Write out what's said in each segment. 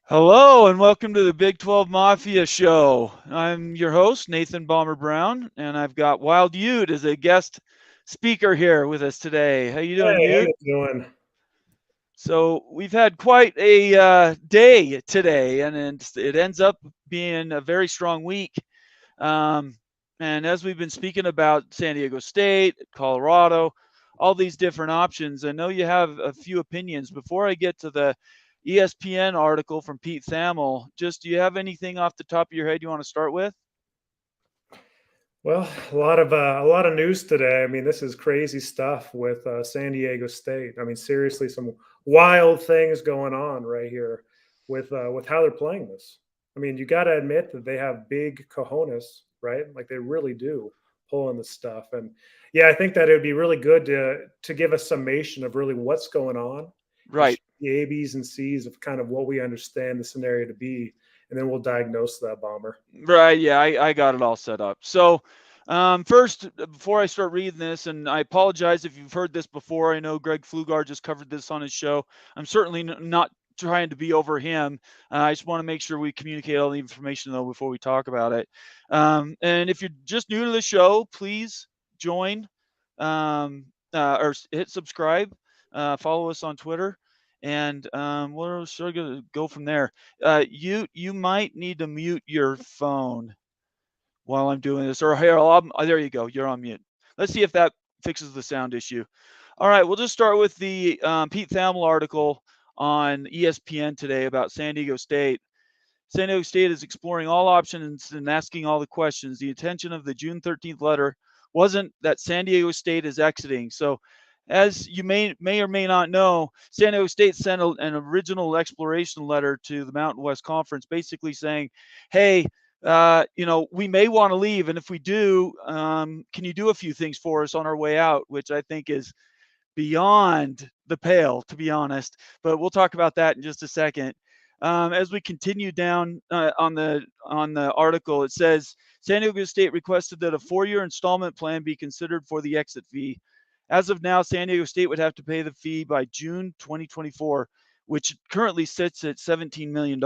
Hello and welcome to the Big 12 Mafia Show. I'm your host, Nathan Bomber Brown, and I've got Wild Ute as a guest speaker here with us today. How you doing, Hey, how Ute? you doing? So we've had quite a day today, and it ends up being a very strong week. Um, and as we've been speaking about San Diego State, Colorado, all these different options, I know you have a few opinions. Before I get to the ESPN article from Pete Thamel, just do you have anything off the top of your head you want to start with? Well, a lot of news today. I mean, this is crazy stuff with San Diego State. I mean, seriously, some wild things going on right here with how they're playing this. I mean, you got to admit that they have big cojones, right? Like they really do pulling this stuff. And yeah, I think that it would be really good to give a summation of really what's going on and Right. the A, B's, and C's of kind of what we understand the scenario to be, and then we'll diagnose that bomber. Right. Yeah, I got it all set up. So, first, before I start reading this, and I apologize if you've heard this before. I know Greg Flugar just covered this on his show. I'm certainly not trying to be over him. I just want to make sure we communicate all the information, though, before we talk about it. And if you're just new to the show, please join or hit subscribe, follow us on Twitter, and we're sure going to go from there. You might need to mute your phone while I'm doing this. Or here, there you go. You're on mute. Let's see if that fixes the sound issue. All right, we'll just start with the Pete Thamel article on ESPN today about San Diego State. San Diego State is exploring all options and asking all the questions. The intention of the June 13th letter wasn't that San Diego State is exiting. So, as you may or may not know, San Diego State sent an original exploration letter to the Mountain West Conference, basically saying, "Hey, we may want to leave, and if we do, can you do a few things for us on our way out?" Which I think is beyond the pale, to be honest. But we'll talk about that in just a second. As we continue down on the article, it says San Diego State requested that a 4-year installment plan be considered for the exit fee. As of now, San Diego State would have to pay the fee by June 2024, which currently sits at $17 million.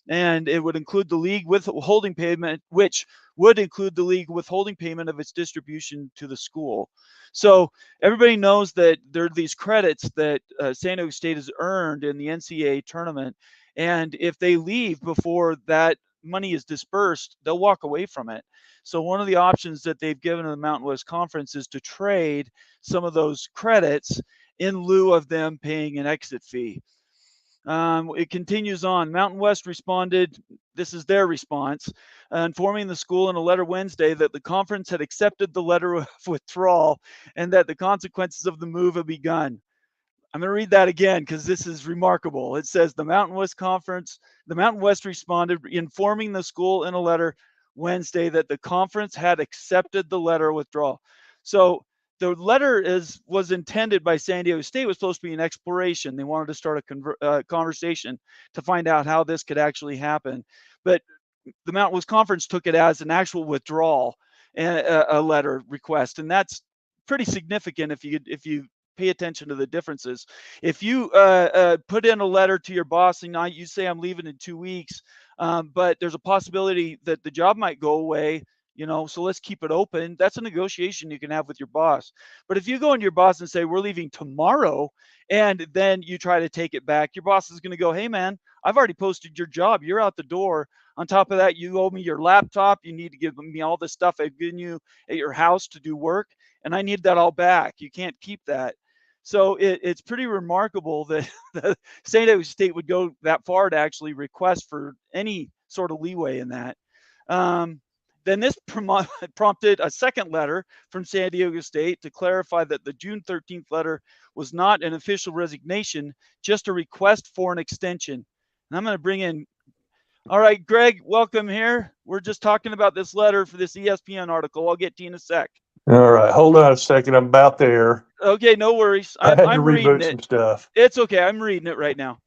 And it would include the league withholding payment, which would include the league withholding payment of its distribution to the school. So everybody knows that there are these credits that San Diego State has earned in the NCAA tournament, and if they leave before that money is dispersed, they'll walk away from it. So one of the options that they've given to the Mountain West Conference is to trade some of those credits in lieu of them paying an exit fee. It continues on. Mountain West responded, this is their response, informing the school in a letter Wednesday that the conference had accepted the letter of withdrawal and that the consequences of the move have begun. I'm going to read that again because this is remarkable. It says the Mountain West responded, informing the school in a letter Wednesday that the conference had accepted the letter of withdrawal. So the letter was intended by San Diego State was supposed to be an exploration. They wanted to start a conversation to find out how this could actually happen. But the Mountain West Conference took it as an actual withdrawal, a letter request, and that's pretty significant if you pay attention to the differences. If you put in a letter to your boss and you say I'm leaving in 2 weeks, but there's a possibility that the job might go away, so let's keep it open. That's a negotiation you can have with your boss. But if you go into your boss and say we're leaving tomorrow, and then you try to take it back, your boss is going to go, hey man, I've already posted your job, you're out the door. On top of that, you owe me your laptop, you need to give me all the stuff I've given you at your house to do work, and I need that all back. You can't keep that. So it's pretty remarkable that the San Diego State would go that far to actually request for any sort of leeway in that. Um, then this prompted a second letter from San Diego State to clarify that the June 13th letter was not an official resignation, just a request for an extension. And I'm going to bring in, all right, Greg, welcome here. We're just talking about this letter for this ESPN article. I'll get to you in a sec. All right, hold on a second. I'm about there. Okay, no worries. I had to I'm reading reboot it. some stuff. It's okay. I'm reading it right now.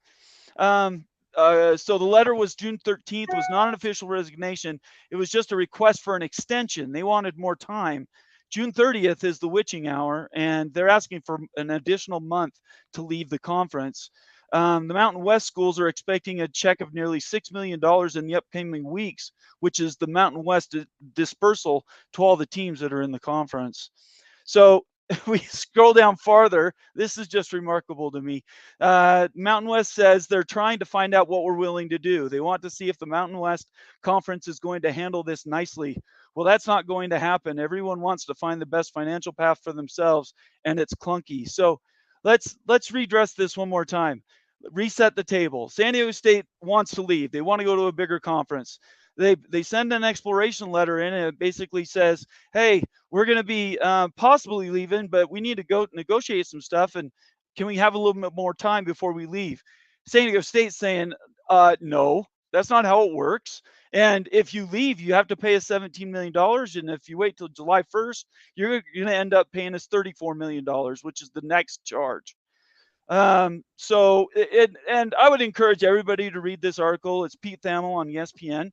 So the letter was June 13th, was not an official resignation. It was just a request for an extension. They wanted more time. June 30th is the witching hour, and they're asking for an additional month to leave the conference. The Mountain West schools are expecting a check of nearly $6 million in the upcoming weeks, which is the Mountain West dispersal to all the teams that are in the conference. So if we scroll down farther, this is just remarkable to me. Mountain West says they're trying to find out what we're willing to do. They want to see if the Mountain West Conference is going to handle this nicely. Well, that's not going to happen. Everyone wants to find the best financial path for themselves, and it's clunky. So let's redress this one more time. Reset the table. San Diego State wants to leave. They want to go to a bigger conference. They send an exploration letter in, and it basically says, hey, we're going to be possibly leaving, but we need to go negotiate some stuff, and can we have a little bit more time before we leave? San Diego State's saying, no, that's not how it works. And if you leave, you have to pay us $17 million. And if you wait till July 1st, you're going to end up paying us $34 million, which is the next charge. So I would encourage everybody to read this article. It's Pete Thamel on ESPN.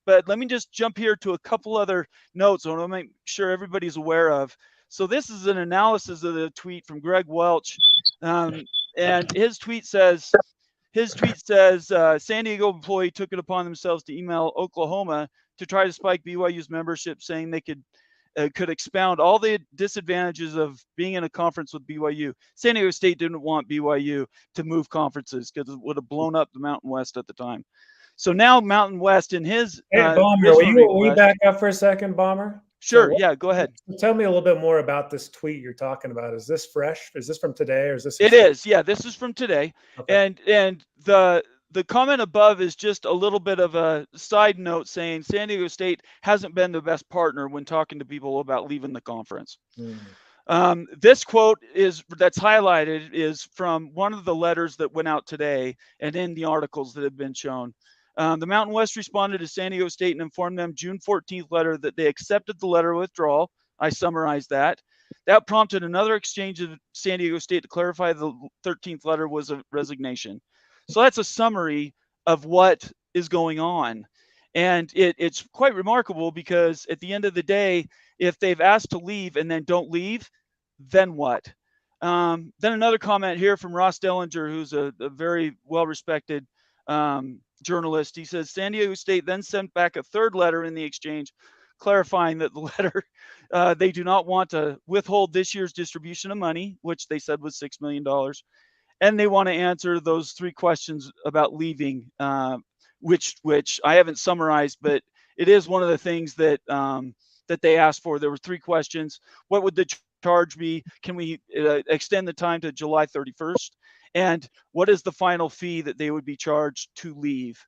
But let me just jump here to a couple other notes I want to make sure everybody's aware of. So this is an analysis of the tweet from Greg Welch. And his tweet says, San Diego employee took it upon themselves to email Oklahoma to try to spike BYU's membership, saying they could expound all the disadvantages of being in a conference with BYU. San Diego State didn't want BYU to move conferences because it would have blown up the Mountain West at the time. So now Mountain West in his hey, Bomber, will you back up for a second, Bomber? Sure. Yeah, go ahead. Tell me a little bit more about this tweet you're talking about. Is this fresh? Is this from today, or is this? It is. Yeah, this is from today. Okay. And the comment above is just a little bit of a side note saying San Diego State hasn't been the best partner when talking to people about leaving the conference. This quote that's highlighted is from one of the letters that went out today and in the articles that have been shown. The Mountain West responded to San Diego State and informed them June 14th letter that they accepted the letter of withdrawal. I summarized that. That prompted another exchange of San Diego State to clarify the 13th letter was a resignation. So that's a summary of what is going on. And it's quite remarkable because at the end of the day, if they've asked to leave and then don't leave, then what? Then another comment here from Ross Dellinger, who's a very well-respected journalist. He says, San Diego State then sent back a third letter in the exchange, clarifying that the letter, they do not want to withhold this year's distribution of money, which they said was $6 million. And they want to answer those three questions about leaving, which I haven't summarized, but it is one of the things that that they asked for. There were three questions. What would the charge be? Can we extend the time to July 31st? And what is the final fee that they would be charged to leave?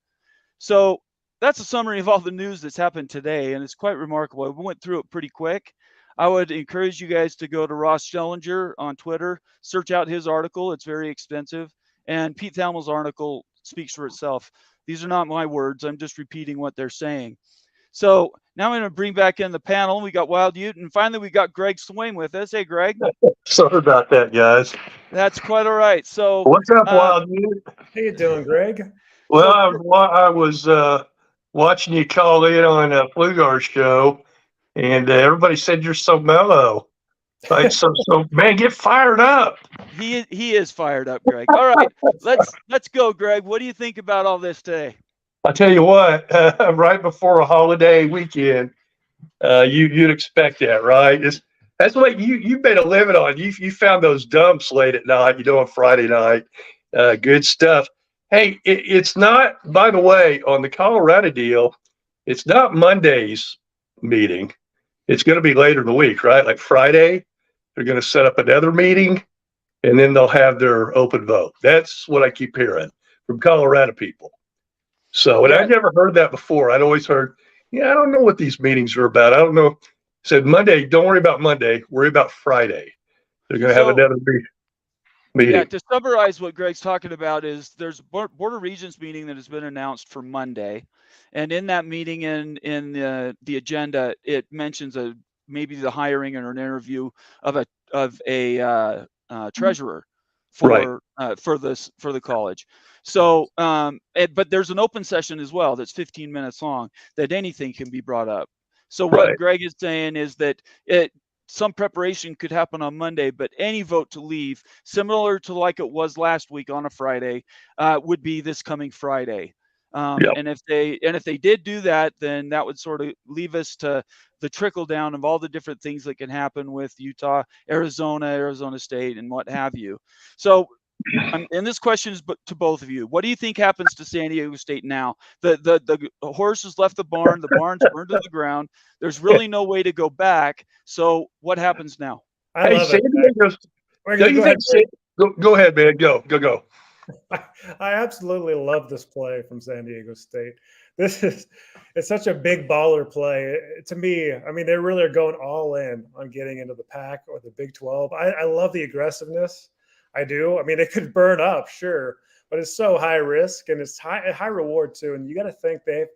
So that's a summary of all the news that's happened today, and it's quite remarkable. I went through it pretty quick. I would encourage you guys to go to Ross Dellinger on Twitter, search out his article. It's very extensive. And Pete Thamel's article speaks for itself. These are not my words. I'm just repeating what they're saying. So now I'm going to bring back in the panel. We got Wild Ute, and finally we got Greg Swaim with us. Hey, Greg. Sorry about that, guys. That's quite all right. So what's up, Wild Ute? How you doing, Greg? Well, I was watching you call in on a Flugar's show, and everybody said you're so mellow. Like, so man, get fired up. He is fired up, Greg. All right, let's go, Greg. What do you think about all this today? I'll tell you what, right before a holiday weekend, you'd expect that, right? That's what you made a living on. You found those dumps late at night, on Friday night. Good stuff. Hey, it's not, by the way, on the Colorado deal, it's not Monday's meeting. It's going to be later in the week, right? Like Friday, they're going to set up another meeting, and then they'll have their open vote. That's what I keep hearing from Colorado people. So, and I'd never heard that before. I'd always heard, I don't know what these meetings are about. I don't know. Said Monday, don't worry about Monday. Worry about Friday. They're going to have another meeting. Yeah, to summarize what Greg's talking about is there's a Board of Regents meeting that has been announced for Monday. And in that meeting, in the agenda, it mentions maybe the hiring or an interview of a treasurer for the college. So, but there's an open session as well that's 15 minutes long that anything can be brought up. So what Greg is saying is that some preparation could happen on Monday, but any vote to leave, similar to like it was last week on a Friday, would be this coming Friday. Yep. And if they did do that, then that would sort of leave us to the trickle down of all the different things that can happen with Utah, Arizona State, and what have you. So, and this question is to both of you. What do you think happens to San Diego State now? The horse has left the barn. The barn's burned to the ground. There's really no way to go back. So what happens now? I love San Diego. Go ahead, man. Go. I absolutely love this play from San Diego State. It's such a big baller play. To me, I mean, they really are going all in on getting into the Pac or the Big 12. I love the aggressiveness. I do. I mean, it could burn up, sure, but it's so high risk and it's high reward too. And you got to think they've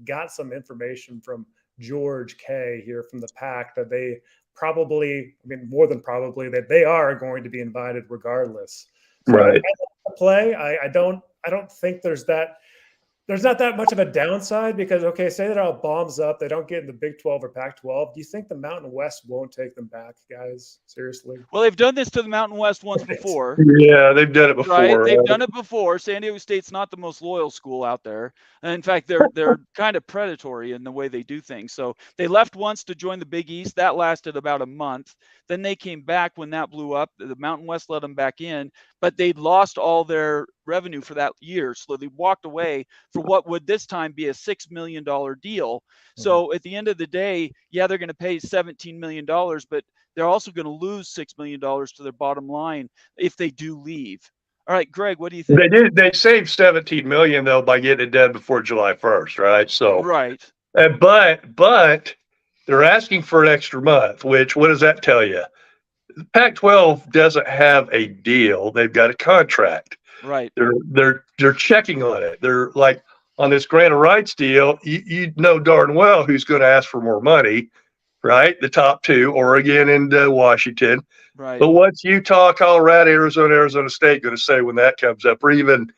got some information from George K here from the Pac that they probably, I mean, more than probably, that they are going to be invited regardless. So Right. Play. I don't think there's not that much of a downside because, okay, say that all bombs up, they don't get in the Big 12 or Pac-12. Do you think the Mountain West won't take them back, guys? Seriously? Well, they've done this to the Mountain West once before. Yeah, they've done it before. Right? They've done it before. San Diego State's not the most loyal school out there. And in fact, they're kind of predatory in the way they do things. So they left once to join the Big East. That lasted about a month. Then they came back when that blew up. The Mountain West let them back in, but they'd lost all their revenue for that year. So they walked away for what would this time be a $6 million deal. So at the end of the day, yeah, they're going to pay $17 million, but they're also going to lose $6 million to their bottom line if they do leave. All right, Greg, what do you think? They saved $17 million though by getting it done before July 1st, right? So right. But they're asking for an extra month, which what does that tell you? The Pac-12 doesn't have a deal; they've got a contract. Right. They're checking on it. They're like on this grant of rights deal. You know darn well who's going to ask for more money, right? The top two, Oregon and Washington. Right. But what's Utah, Colorado, Arizona State going to say when that comes up, or even,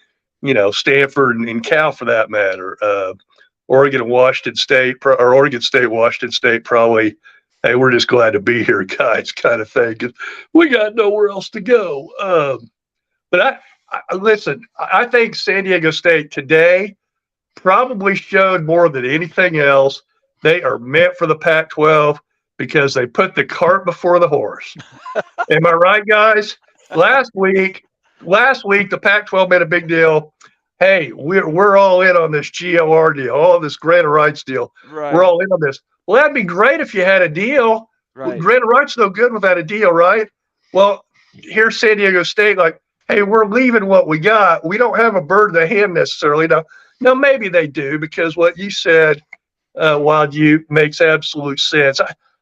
Stanford and Cal for that matter? Oregon and Washington State, or Oregon State, Washington State, probably, hey, we're just glad to be here, guys, kind of thing, because we got nowhere else to go. But listen, I think San Diego State today probably showed more than anything else they are meant for the Pac-12 because they put the cart before the horse. Am I right, guys? Last week, the Pac-12 made a big deal. Hey, we're all in on this GOR deal, all this grant of rights deal. Right. We're all in on this. Well, that'd be great if you had a deal. Right. Grant of rights no good without a deal, right? Well, here's San Diego State like, hey, we're leaving what we got. We don't have a bird in the hand necessarily. Now maybe they do because what you said, Wild U, makes absolute sense.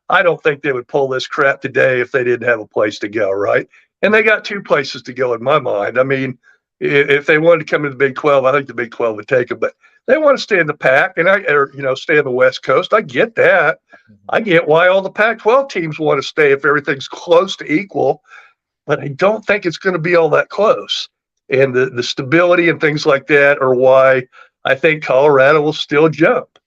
I don't think they would pull this crap today if they didn't have a place to go, right? And they got two places to go in my mind. I mean, if they wanted to come to the Big 12, I think the Big 12 would take them. But they want to stay in the Pac or stay on the West Coast. I get that. I get why all the Pac-12 teams want to stay if everything's close to equal. But I don't think it's going to be all that close. And the stability and things like that are why I think Colorado will still jump.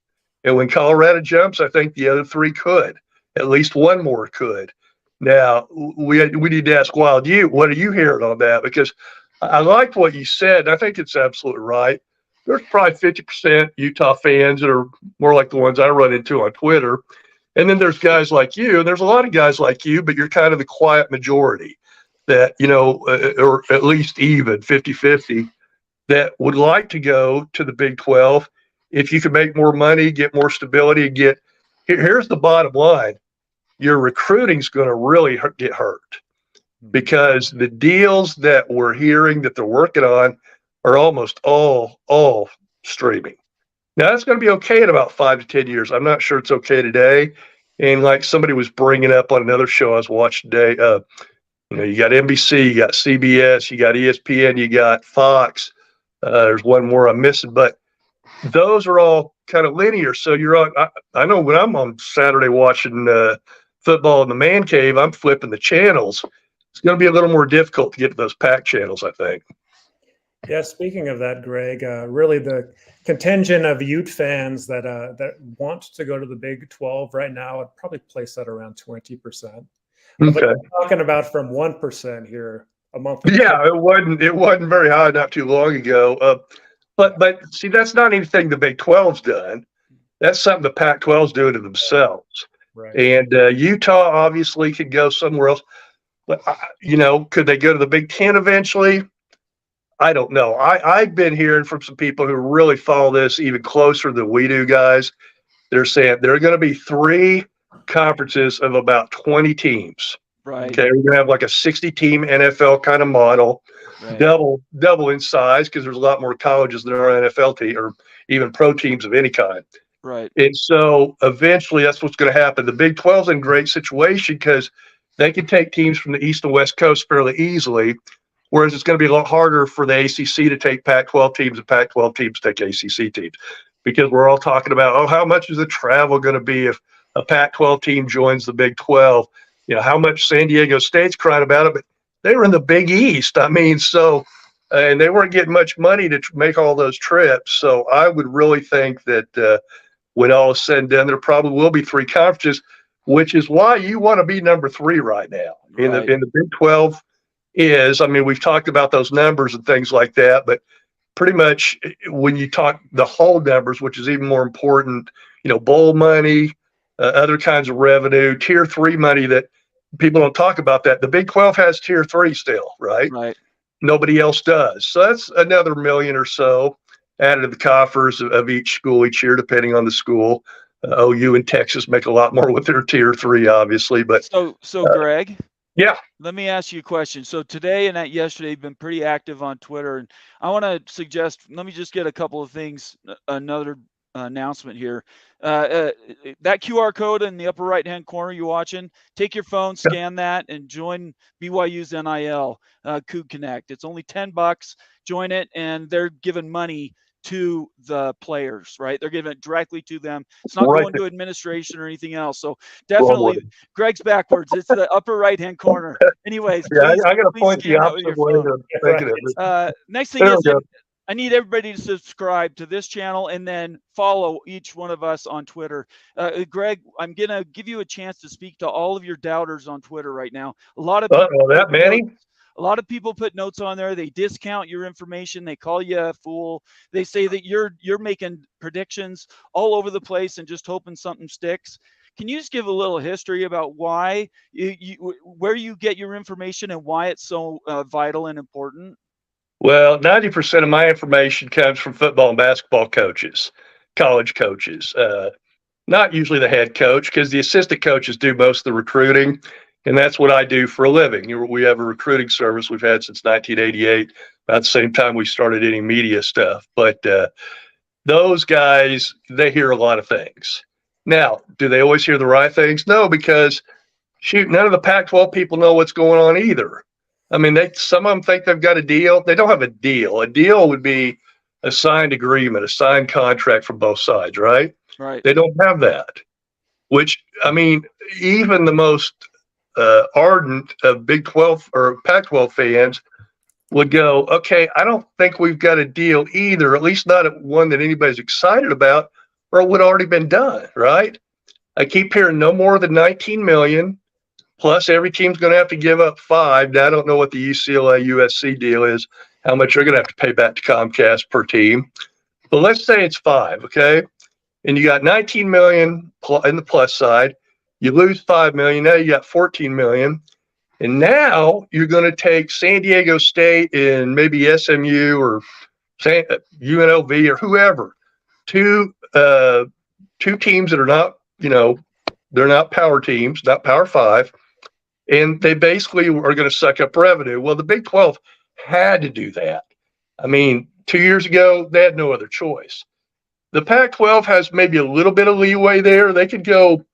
And when Colorado jumps, I think the other three could. At least one more could. Now, we need to ask Wild U, what are you hearing on that? Because I liked what you said, and I think it's absolutely right. There's probably 50% Utah fans that are more like the ones I run into on Twitter. And then there's guys like you, and there's a lot of guys like you, but you're kind of the quiet majority that, or at least even 50-50, that would like to go to the Big 12 if you can make more money, get more stability, and here's the bottom line. Your recruiting's going to really get hurt because the deals that we're hearing that they're working on are almost all streaming. Now, that's going to be okay in about 5 to 10 years. I'm not sure it's okay today. And like somebody was bringing up on another show I was watching today, you got NBC, you got CBS, you got ESPN, you got Fox. There's one more I'm missing, but those are all kind of linear. So you're on. I know when I'm on Saturday watching football in the man cave, I'm flipping the channels. It's going to be a little more difficult to get to those Pac channels, I think. Yeah, speaking of that, Greg, really the contingent of Ute fans that want to go to the Big 12 right now, I'd probably place that around 20%. But Okay. we're talking about from 1% here a month ago. Yeah, it wasn't very high not too long ago. But see, that's not anything the Big 12's done. That's something the Pac-12's doing to themselves. Right. And Utah obviously could go somewhere else. But could they go to the Big 10 eventually? I don't know. I've been hearing from some people who really follow this even closer than we do, guys. They're saying there are going to be 3 conferences of about 20 teams. Right. Okay, we're going to have like a 60-team NFL kind of model, Right. double in size because there's a lot more colleges than our NFL team or even pro teams of any kind. Right. And so eventually that's what's going to happen. The Big 12's in a great situation because they can take teams from the East and West Coast fairly easily, whereas it's going to be a lot harder for the ACC to take Pac-12 teams and Pac-12 teams to take ACC teams because we're all talking about, how much is the travel going to be if a Pac-12 team joins the Big 12? How much San Diego State's crying about it, but they were in the Big East. I mean, and they weren't getting much money to make all those trips. So I would really think that when all is said and done, there probably will be 3 conferences, which is why you want to be number 3 right now. In the Big 12 is, we've talked about those numbers and things like that, but pretty much when you talk the whole numbers, which is even more important, bowl money, other kinds of revenue, tier 3 money that people don't talk about that. The Big 12 has tier 3 still, right? Right. Nobody else does. So that's another million or so added to the coffers of each school each year, depending on the school. OU and Texas make a lot more with their tier 3, obviously. But so Greg, yeah, let me ask you a question. So today and yesterday, you've been pretty active on Twitter, and I want to suggest. Let me just get a couple of things. Another announcement here. That QR code in the upper right-hand corner you're watching, take your phone, scan that, and join BYU's NIL Coug Connect. It's only $10. Join it, and they're giving money to the players, right? They're giving it directly to them. It's not going to administration or anything else. So definitely, Greg's backwards. It's the upper right-hand corner. Anyways, yeah, please, I got to point the scan that with opposite your way phone. to think of it. Next thing is, I need everybody to subscribe to this channel and then follow each one of us on Twitter. Greg, I'm going to give you a chance to speak to all of your doubters on Twitter right now. A lot of people a lot of people put notes on there. They discount your information. They call you a fool. They say that you're making predictions all over the place and just hoping something sticks. Can you just give a little history about why where you get your information and why it's so vital and important? Well, 90% of my information comes from football and basketball coaches, college coaches. Not usually the head coach, because the assistant coaches do most of the recruiting, and that's what I do for a living. We have a recruiting service we've had since 1988, about the same time we started any media stuff. But those guys, they hear a lot of things. Now, do they always hear the right things? No, because, shoot, none of the Pac-12 people know what's going on either. Some of them think they've got a deal. They don't have a deal. A deal would be a signed agreement, a signed contract from both sides, right? Right. They don't have that, which, even the most ardent of Big 12 or Pac-12 fans would go, okay, I don't think we've got a deal either, at least not one that anybody's excited about, or it would have already been done, right? I keep hearing no more than 19 million, plus every team's going to have to give up 5. Now, I don't know what the UCLA USC deal is, how much they're going to have to pay back to Comcast per team, but let's say it's 5, okay? And you got 19 million in the plus side. You lose 5 million. Now you got 14 million. And now you're going to take San Diego State and maybe SMU or UNLV or whoever, two teams that are not, they're not power teams, not Power 5, and they basically are going to suck up revenue. Well, the Big 12 had to do that. 2 years ago, they had no other choice. The Pac-12 has maybe a little bit of leeway there. They could go,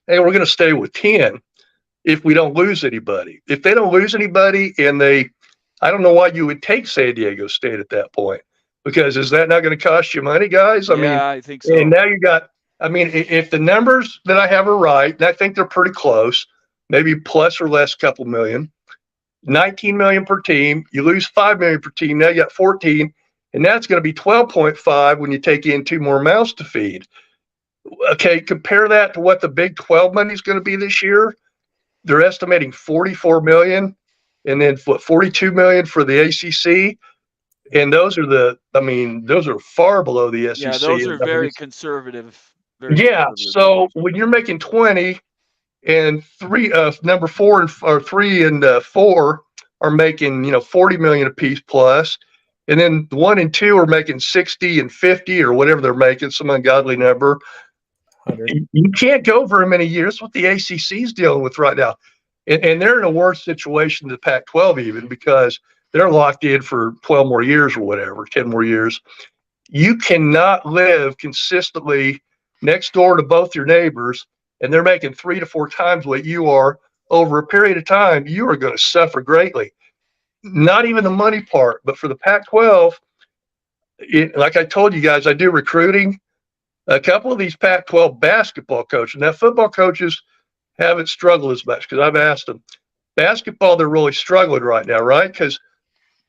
hey, we're going to stay with 10 if we don't lose anybody. If they don't lose anybody I don't know why you would take San Diego State at that point, because is that not going to cost you money, guys? I think so. And now you got, if the numbers that I have are right, and I think they're pretty close, maybe plus or less couple million, 19 million per team, you lose 5 million per team, now you got 14, and that's going to be 12.5 when you take in 2 more mouths to feed. Okay, compare that to what the Big 12 money is going to be this year. they're estimating 44 million, and then 42 million for the ACC. And those are far below the SEC. Yeah, those are very conservative. Yeah. So when you're making 20 and number 4 or 3 and 4 are making, 40 million apiece plus, and then 1 and 2 are making 60 and 50 or whatever they're making, some ungodly number. 100. You can't go very many years. That's what the ACC is dealing with right now. And they're in a worse situation than the Pac-12 even, because they're locked in for 12 more years or whatever, 10 more years. You cannot live consistently next door to both your neighbors, and they're making 3 to 4 times what you are over a period of time. You are going to suffer greatly. Not even the money part, but for the Pac-12, like I told you guys, I do recruiting. A couple of these Pac-12 basketball coaches, now football coaches haven't struggled as much because I've asked them. Basketball, they're really struggling right now, right? Because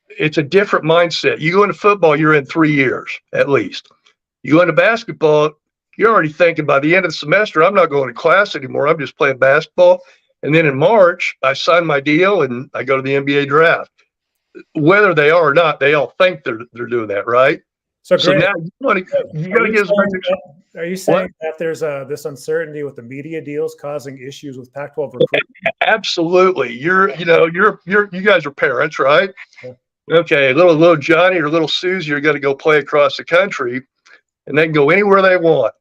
it's a different mindset. You go into football, you're in 3 years at least. You go into basketball, you're already thinking by the end of the semester, I'm not going to class anymore. I'm just playing basketball. And then in March, I sign my deal and I go to the NBA draft. Whether they are or not, they all think they're doing that, right? So Greg, now you got to get as much. Are you saying that there's this uncertainty with the media deals causing issues with Pac-12 recruiting? Absolutely. You guys are parents, right? Yeah. Okay, little Johnny or little Susie are going to go play across the country, and they can go anywhere they want.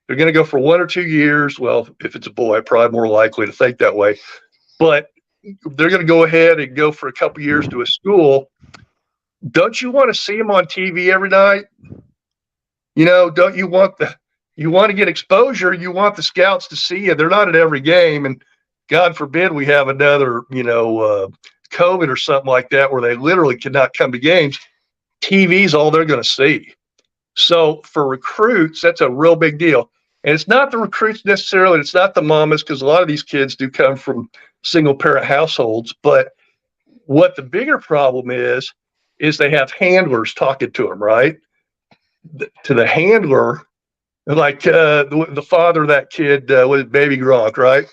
They're going to go for 1 or 2 years. Well, if it's a boy, probably more likely to think that way. But they're going to go ahead and go for a couple years to a school. Don't you want to see them on TV every night? Don't you want to get exposure? You want the scouts to see you. They're not at every game, and God forbid we have another, COVID or something like that where they literally cannot come to games. TV's all they're going to see. So for recruits, that's a real big deal. And it's not the recruits necessarily. It's not the mamas, because a lot of these kids do come from single parent households. But what the bigger problem is they have handlers talking to them, right? To the handler, like the father of that kid with Baby Gronk, right?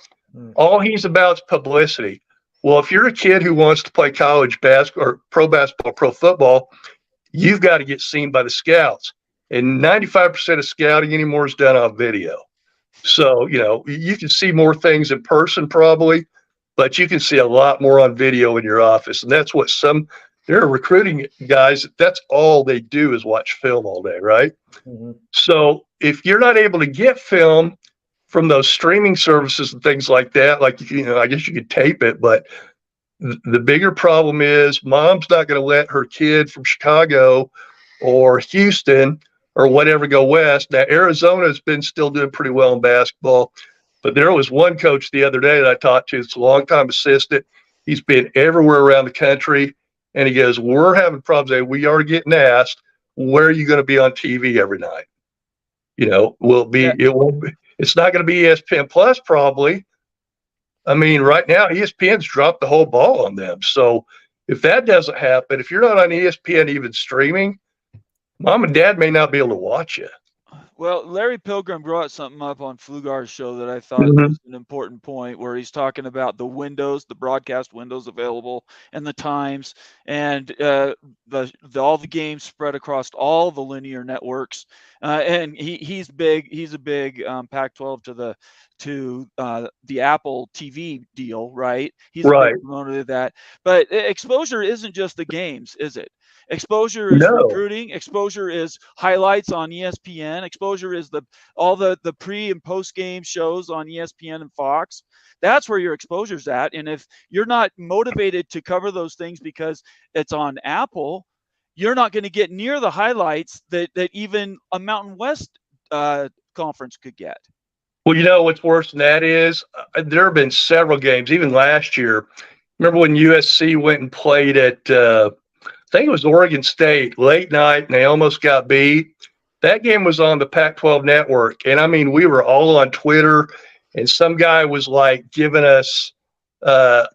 All he's about is publicity. Well, if you're a kid who wants to play college basketball or pro basketball, pro football, you've got to get seen by the scouts. And 95% of scouting anymore is done on video. So, you can see more things in person probably, but you can see a lot more on video in your office. And that's what there are recruiting guys, that's all they do is watch film all day, right? Mm-hmm. So if you're not able to get film from those streaming services and things like that, like, I guess you could tape it, but the bigger problem is mom's not going to let her kid from Chicago or Houston or whatever go west. Now, Arizona's been still doing pretty well in basketball, but there was one coach the other day that I talked to. It's a longtime assistant. He's been everywhere around the country. And he goes, we're having problems. We are getting asked, where are you going to be on TV every night? It's not going to be ESPN Plus probably. I mean, right now, ESPN's dropped the whole ball on them. So if that doesn't happen, if you're not on ESPN even streaming, mom and dad may not be able to watch you. Well, Larry Pilgrim brought something up on Flugar's show that I thought was an important point, where he's talking about the windows, the broadcast windows available, and the times, and all the games spread across all the linear networks. And he's big. He's a big Pac-12 to the Apple TV deal, right? He's a big promoter of that. But exposure isn't just the games, is it? Exposure is recruiting. Exposure is highlights on ESPN. Exposure is all the pre and post game shows on ESPN and Fox. That's where your exposure's at. And if you're not motivated to cover those things because it's on Apple, you're not going to get near the highlights that even a Mountain West conference could get. Well, what's worse than that is there have been several games, even last year. Remember when USC went and played at I think it was Oregon State, late night, and they almost got beat. That game was on the Pac-12 network. And I mean, we were all on Twitter, and some guy was like giving us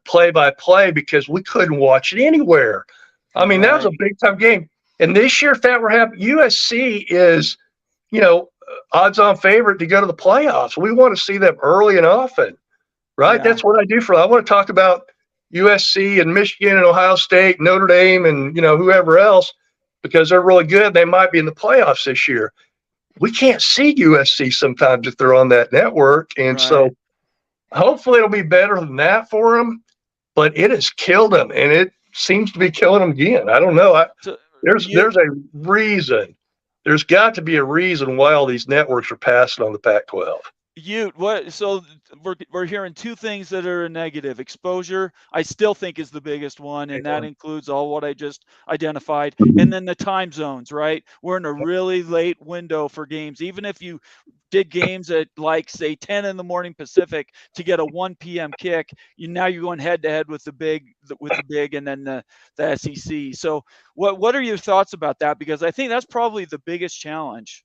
play-by-play because we couldn't watch it anywhere. I mean, that was a big-time game. And this year, if that were happening, USC is, odds-on favorite to go to the playoffs. We want to see them early and often, right? Yeah. That's what I do I want to talk about USC and Michigan and Ohio State, Notre Dame, and whoever else, because they're really good. They might be in the playoffs this year. We can't see USC sometimes if they're on that network, and so hopefully it'll be better than that for them. But it has killed them, and it seems to be killing them again. I don't know. There's a reason. There's got to be a reason why all these networks are passing on the Pac-12. So we're hearing two things that are a negative. Exposure, I still think, is the biggest one, and that includes all what I just identified. And then the time zones, right? We're in a really late window for games. Even if you did games at, like, say 10 in the morning Pacific to get a 1 p.m. kick, you're going head to head with the big and then the SEC. So what are your thoughts about that? Because I think that's probably the biggest challenge.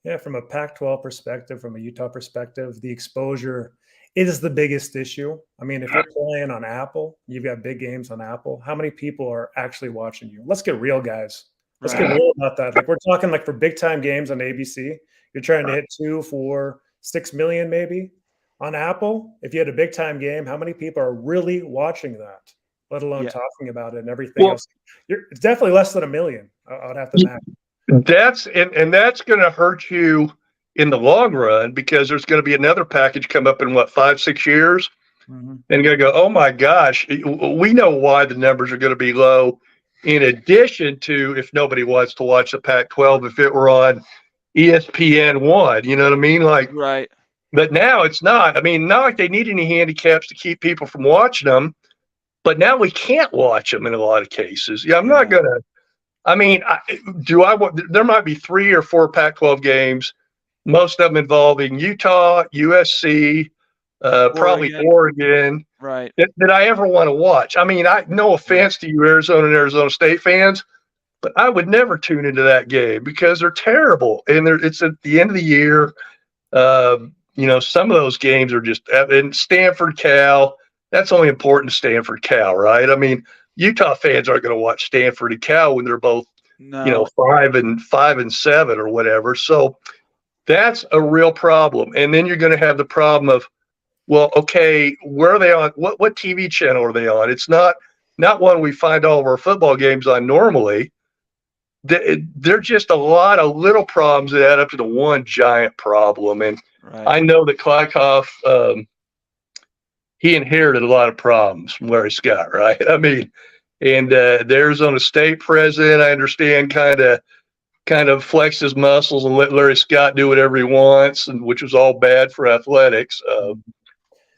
Yeah, from a Pac-12 perspective, from a Utah perspective, the exposure is the biggest issue. I mean, if you're playing on Apple, you've got big games on Apple, how many people are actually watching you? Let's get real, guys. Let's get real about that. Like, we're talking, like, for big-time games on ABC, you're trying to hit 2, 4, 6 million maybe. On Apple, if you had a big-time game, how many people are really watching that, let alone talking about it and everything else? It's definitely less than 1 million, I would have to imagine. That's going to hurt you in the long run, because there's going to be another package come up in 5-6 years, and you're going to go, oh my gosh, we know why the numbers are going to be low. In addition to, if nobody wants to watch the Pac-12, if it were on ESPN1, you know what I mean? Like, right. But now it's not. I mean, not like they need any handicaps to keep people from watching them, but now we can't watch them in a lot of cases. Yeah, I'm not going to. I mean, there might be 3 or 4 Pac-12 games, most of them involving Utah, USC, probably Oregon, right? That I ever want to watch. I mean, no offense to you, Arizona and Arizona State fans, but I would never tune into that game because they're terrible, and it's at the end of the year. Some of those games are just in Stanford, Cal. That's only important to Stanford, Cal, right? I mean, Utah fans aren't going to watch Stanford and Cal when they're both, 5 and 7 or whatever. So that's a real problem. And then you're going to have the problem of, well, okay, where are they on? What TV channel are they on? It's not one we find all of our football games on normally. They're just a lot of little problems that add up to the one giant problem. And I know that Klykoff, he inherited a lot of problems from Larry Scott, right? I mean, and the Arizona State president, I understand, kind of flexed his muscles and let Larry Scott do whatever he wants, and which was all bad for athletics,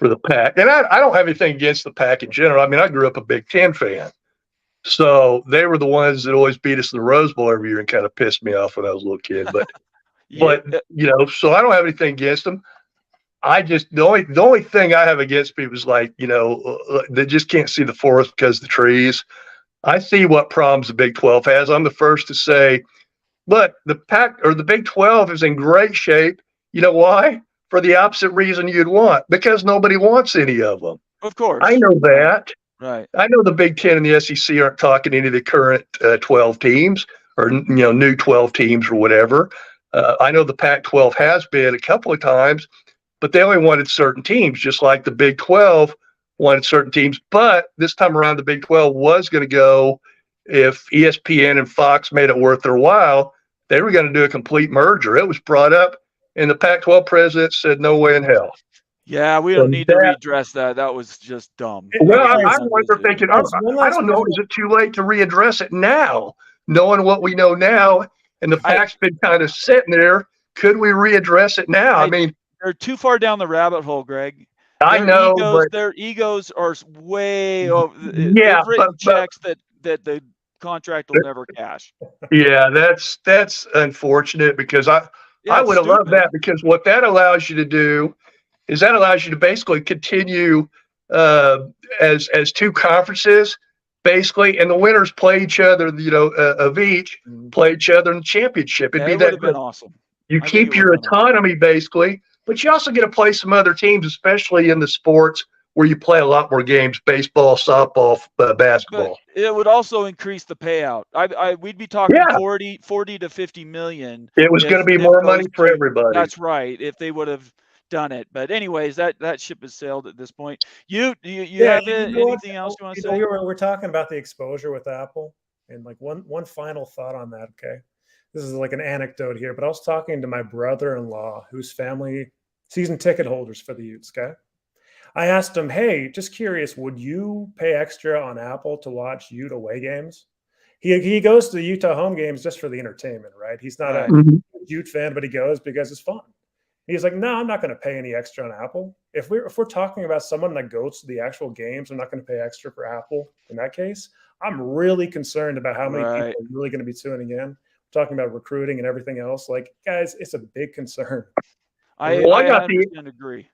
for the Pac. And I don't have anything against the Pac in general. I mean, I grew up a Big Ten fan. So they were the ones that always beat us in the Rose Bowl every year and kind of pissed me off when I was a little kid. But, so I don't have anything against them. The only thing I have against people is they just can't see the forest because of the trees. I see what problems the Big 12 has. I'm the first to say, look, the Big 12 is in great shape. You know why? For the opposite reason you'd want, because nobody wants any of them. Of course. I know that. Right. I know the Big 10 and the SEC aren't talking to any of the current 12 teams or new 12 teams or whatever. I know the Pac-12 has been a couple of times, but they only wanted certain teams, just like the Big 12 wanted certain teams. But this time around, the Big 12 was going to go, if ESPN and Fox made it worth their while, they were going to do a complete merger. It was brought up, and the Pac-12 president said, no way in hell. Yeah, we don't need to readdress that. That was just dumb. Well, I wonder if they could. I don't know. Is it too late to readdress it now, knowing what we know now, and the Pac's been kind of sitting there? Could we readdress it now? I mean, they're too far down the rabbit hole, Greg. Their egos are way over. Yeah, they've written checks that the contract will never cash. Yeah, that's unfortunate, because I would have loved that, because what that allows you to do is that allows you to basically continue as two conferences, basically, and the winners play each other, of each, play each other in the championship. It'd be that would have been awesome. You keep your autonomy, basically, but you also get to play some other teams, especially in the sports where you play a lot more games: baseball, softball, basketball. But it would also increase the payout. We'd be talking 40 to 50 million. It was going to be more money for everybody. That's right. If they would have done it. But anyways, that ship has sailed at this point. You have you know what? anything else you want to You know, say? we're talking about the exposure with Apple, and like one final thought on that. Okay, this is like an anecdote here, but I was talking to my brother-in-law, whose family season ticket holders for the Utes. Okay, I asked him, "Hey, just curious, would you pay extra on Apple to watch Ute away games?" He goes to the Utah home games just for the entertainment, right? He's not Right. a Ute fan, but he goes because it's fun. He's like, no, I'm not going to pay any extra on Apple. If we're talking about someone that goes to the actual games, I'm not going to pay extra for Apple. In that case, I'm really concerned about how many Right. people are really going to be tuning in. We're talking about recruiting and everything else. Like, guys, it's a big concern. I Well, I got 100% agree.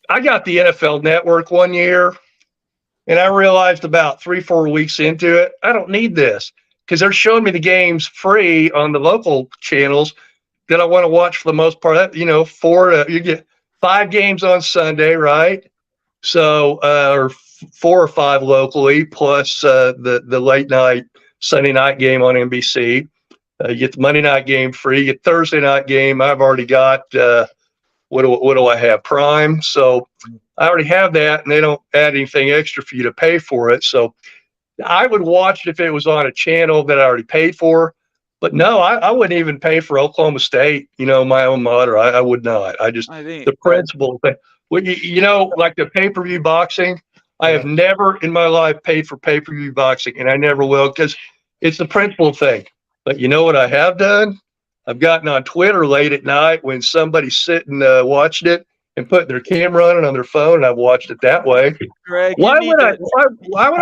I got the NFL Network one year, and I realized about 3-4 weeks into it, I don't need this because they're showing me the games free on the local channels that I want to watch for the most part. You know, you get 5 games on Sunday, right? So, or 4 or 5 locally, plus the late night Sunday night game on NBC. You get the Monday night game free. You get Thursday night game. I've already got what do I have? Prime. So I already have that, and they don't add anything extra for you to pay for it. So I would watch it if it was on a channel that I already paid for. But no, I wouldn't even pay for Oklahoma State, you know, my own mother. I would not. I think the principle thing. Well, you know, like the pay-per-view boxing, I have never in my life paid for pay-per-view boxing, and I never will because it's the principle thing. But you know what I have done? I've gotten on Twitter late at night when somebody's sitting watching it and putting their camera on it on their phone, and I've watched it that way. Greg, why would I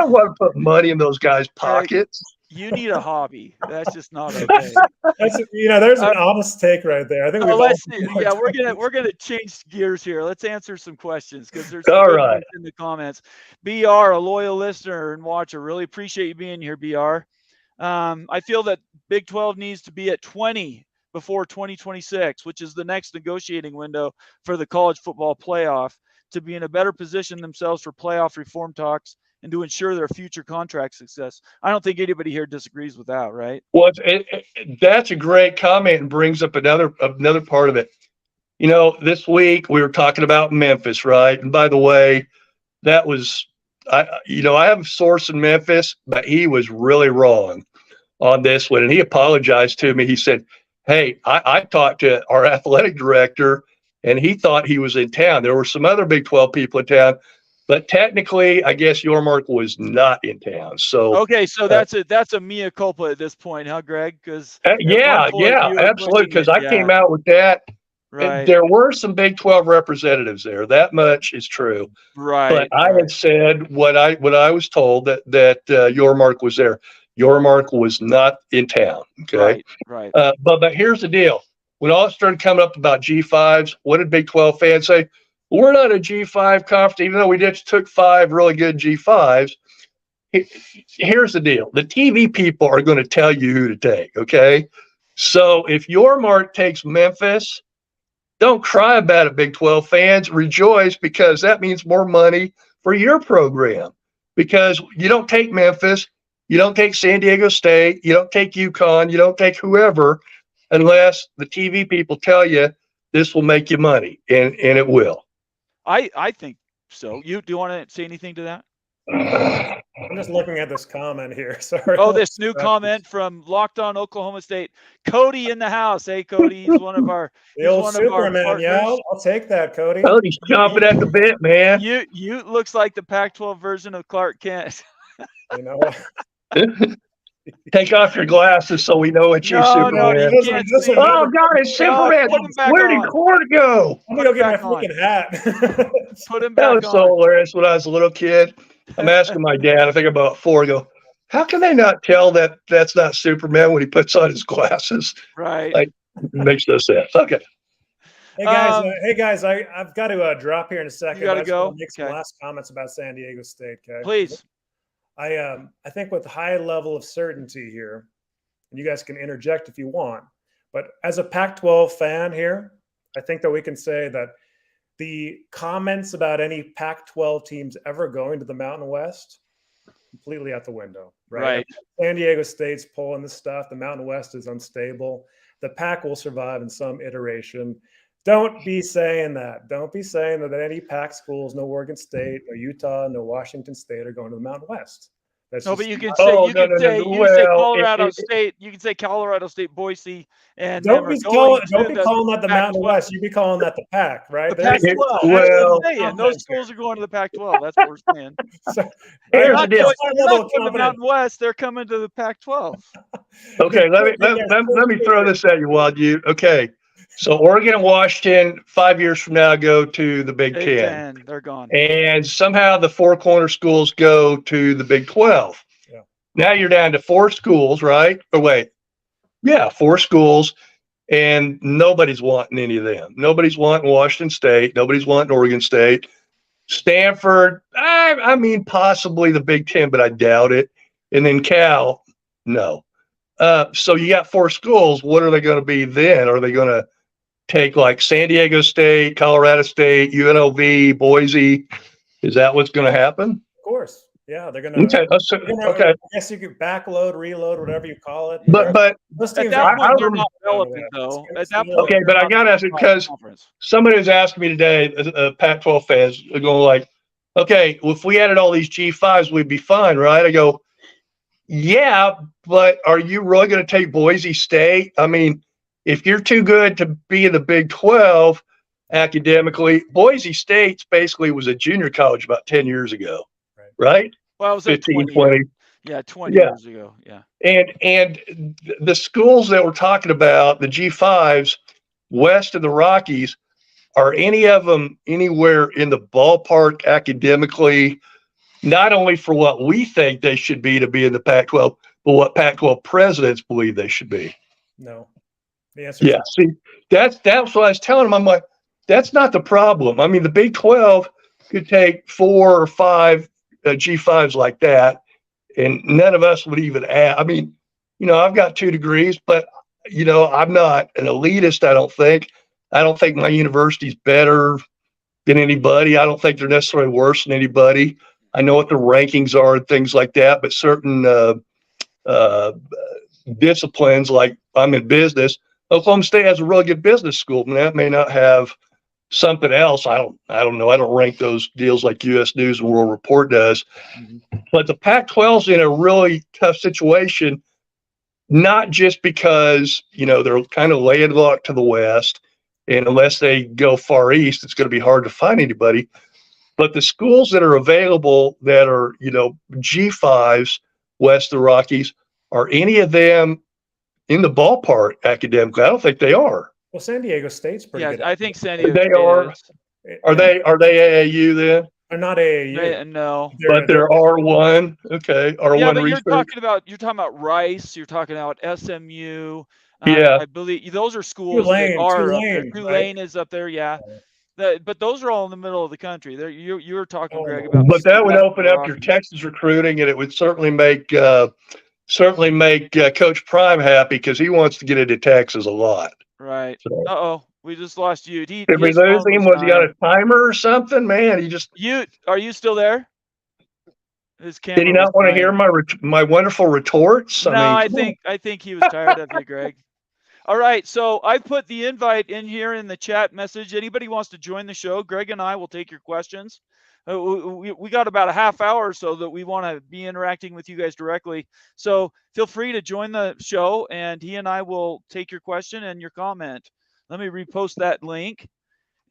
want to put money in those guys' pockets? You need a hobby. That's just not okay. There's an honest take right there. I think we're gonna change gears here. Let's answer some questions because there's some All good right ones in the comments. BR, a loyal listener and watcher, really appreciate you being here, BR. I feel that Big 12 needs to be at 20 before 2026, which is the next negotiating window for the college football playoff, to be in a better position themselves for playoff reform talks and to ensure their future contract success. I don't think anybody here disagrees with that, right? Well, that's a great comment and brings up another part of it. You know, this week we were talking about Memphis, right? And by the way, that was, I have a source in Memphis, but he was really wrong on this one. And he apologized to me. He said, hey, I talked to our athletic director and he thought he was in town. There were some other Big 12 people in town, but technically, I guess Yormark was not in town. So okay, so that's a mea culpa at this point, huh, Greg? Because yeah, absolutely. Because I came out with that. Right. There were some Big 12 representatives there. That much is true. Right. But I had said what I was told that Yormark was there. Yormark was not in town. Okay. Right. But here's the deal. When all started coming up about G5s, what did Big 12 fans say? We're not a G5 conference, even though we just took 5 really good G5s. Here's the deal. The TV people are going to tell you who to take, okay? So if Yormark takes Memphis, don't cry about it, Big 12 fans. Rejoice, because that means more money for your program. Because you don't take Memphis, you don't take San Diego State, you don't take UConn, you don't take whoever, unless the TV people tell you this will make you money, and it will. I think so. Do you want to say anything to that? I'm just looking at this comment here. Sorry. Oh, this new comment from Locked On Oklahoma State. Cody in the house. Hey, Cody. He's one of our Superman. Yeah, I'll take that, Cody. Oh, he's chomping at the bit, man. You looks like the Pac-12 version of Clark Kent. You know what? Take off your glasses so we know what you're Superman. No, you can't see. Oh, God, it's Superman. Where did Cord go? I'm going to go get my freaking hat. Put him back on. That was so hilarious when I was a little kid. I'm asking my dad, I think about 4, I go, how can they not tell that that's not Superman when he puts on his glasses? Right. Like, it makes no sense. Okay. Hey guys, I've got to drop here in a second. You got to go. Make some last comments about San Diego State. Okay. Please. I think with a high level of certainty here, and you guys can interject if you want, but as a Pac-12 fan here, I think that we can say that the comments about any Pac-12 teams ever going to the Mountain West, completely out the window, right? San Diego State's pulling this stuff. The Mountain West is unstable. The Pac will survive in some iteration. Don't be saying that. Don't be saying that any Pac schools, no Oregon State, no Utah, no Washington State are going to the Mountain West. That's No, just but you can not- say Oh, you no, can no, say no. you can say Well, Colorado State. You can say Colorado State, Boise, and don't them be are going don't to be the calling that the Mountain Pac-12. West. You be calling that the Pac, right? The There's Pac-12. That's what well, we're saying. Those schools are going to the Pac-12. That's what we're saying. so, They're here's I the not deal. going. high They're level not of going to the confidence. Mountain West. They're coming to the Pac-12. Okay, let me throw this at you, Wild You. Okay, so Oregon and Washington 5 years from now go to the Big Big Ten, Ten. They're gone. and somehow the Four Corner schools go to the Big 12. Yeah. Now you're down to 4 schools, right? Or wait, yeah, 4 schools, and nobody's wanting any of them. Nobody's wanting Washington State. Nobody's wanting Oregon State. Stanford, I mean, possibly the Big Ten, but I doubt it. And then Cal, no. So you got 4 schools. What are they going to be then? Are they going to take like San Diego State, Colorado State, UNLV, Boise? Is that what's going to happen? Of course. Yeah, they're gonna. Okay. Okay. I guess you could backload, reload, whatever you call it. But those At teams that are point, they're rem- not relevant, though. At that point, okay, but I got to ask it because somebody was asking me today, Pac-12 fans are going like, okay, well, if we added all these G5s, we'd be fine, right? I go, yeah, but are you really going to take Boise State? I mean, if you're too good to be in the Big 12 academically, Boise State's basically was a junior college about 10 years ago, right? Well, it was 15, 20. 20. Yeah, 20 years ago. Yeah. And the schools that we're talking about, the G5s west of the Rockies, are any of them anywhere in the ballpark academically, not only for what we think they should be to be in the Pac-12, but what Pac-12 presidents believe they should be? No. The answer is yeah. See, that's what I was telling them. I'm like, that's not the problem. I mean, the Big 12 could take 4 or 5 G5s like that, and none of us would even add. I mean, I've got 2 degrees, but I'm not an elitist. I don't think my university's better than anybody. I don't think they're necessarily worse than anybody. I know what the rankings are and things like that, but certain disciplines, like I'm in business, Oklahoma State has a really good business school, and that may not have something else. I don't know. I don't rank those deals like U.S. News and World Report does. Mm-hmm. But the Pac-12's in a really tough situation, not just because, they're kind of landlocked to the west, and unless they go far east, it's going to be hard to find anybody. But the schools that are available that are, G5s west of the Rockies, are any of them in the ballpark academically? I don't think they are. Well, San Diego State's pretty good. I think San Diego State is. Are they AAU then? They're not AAU. No. But they're R1. Okay. R1 yeah, but research. You're talking about Rice, you're talking about SMU. Yeah. I believe those are schools Tulane, that are Tulane is up there, yeah. But those are all in the middle of the country. You were talking, Greg, about. But that would open up your Texas recruiting, and it would certainly make Coach Prime happy because he wants to get into Texas a lot. Right. So. We just lost you. Did we lose him? Was he on a timer or something? Man, Are you still there? Did he not want to hear my wonderful retorts? I think he was tired of you, Greg. All right, so I put the invite in here in the chat message. Anybody wants to join the show, Greg and I will take your questions. We got about a half hour or so that we want to be interacting with you guys directly. So feel free to join the show, and he and I will take your question and your comment. Let me repost that link.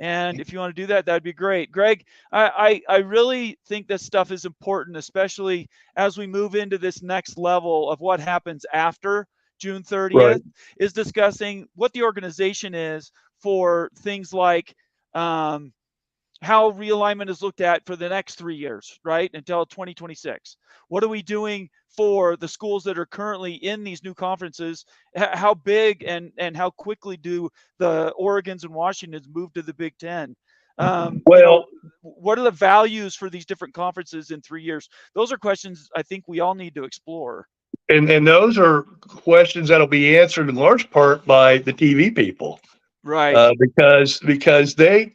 And if you want to do that, that'd be great. Greg, I really think this stuff is important, especially as we move into this next level of what happens after June 30th, right, is discussing what the organization is for things like how realignment is looked at for the next 3 years, right, until 2026. What are we doing for the schools that are currently in these new conferences? How big and how quickly do the Oregons and Washingtons move to the Big Ten? What are the values for these different conferences in 3 years? Those are questions I think we all need to explore. And those are questions that'll be answered in large part by the TV people, right? Because they,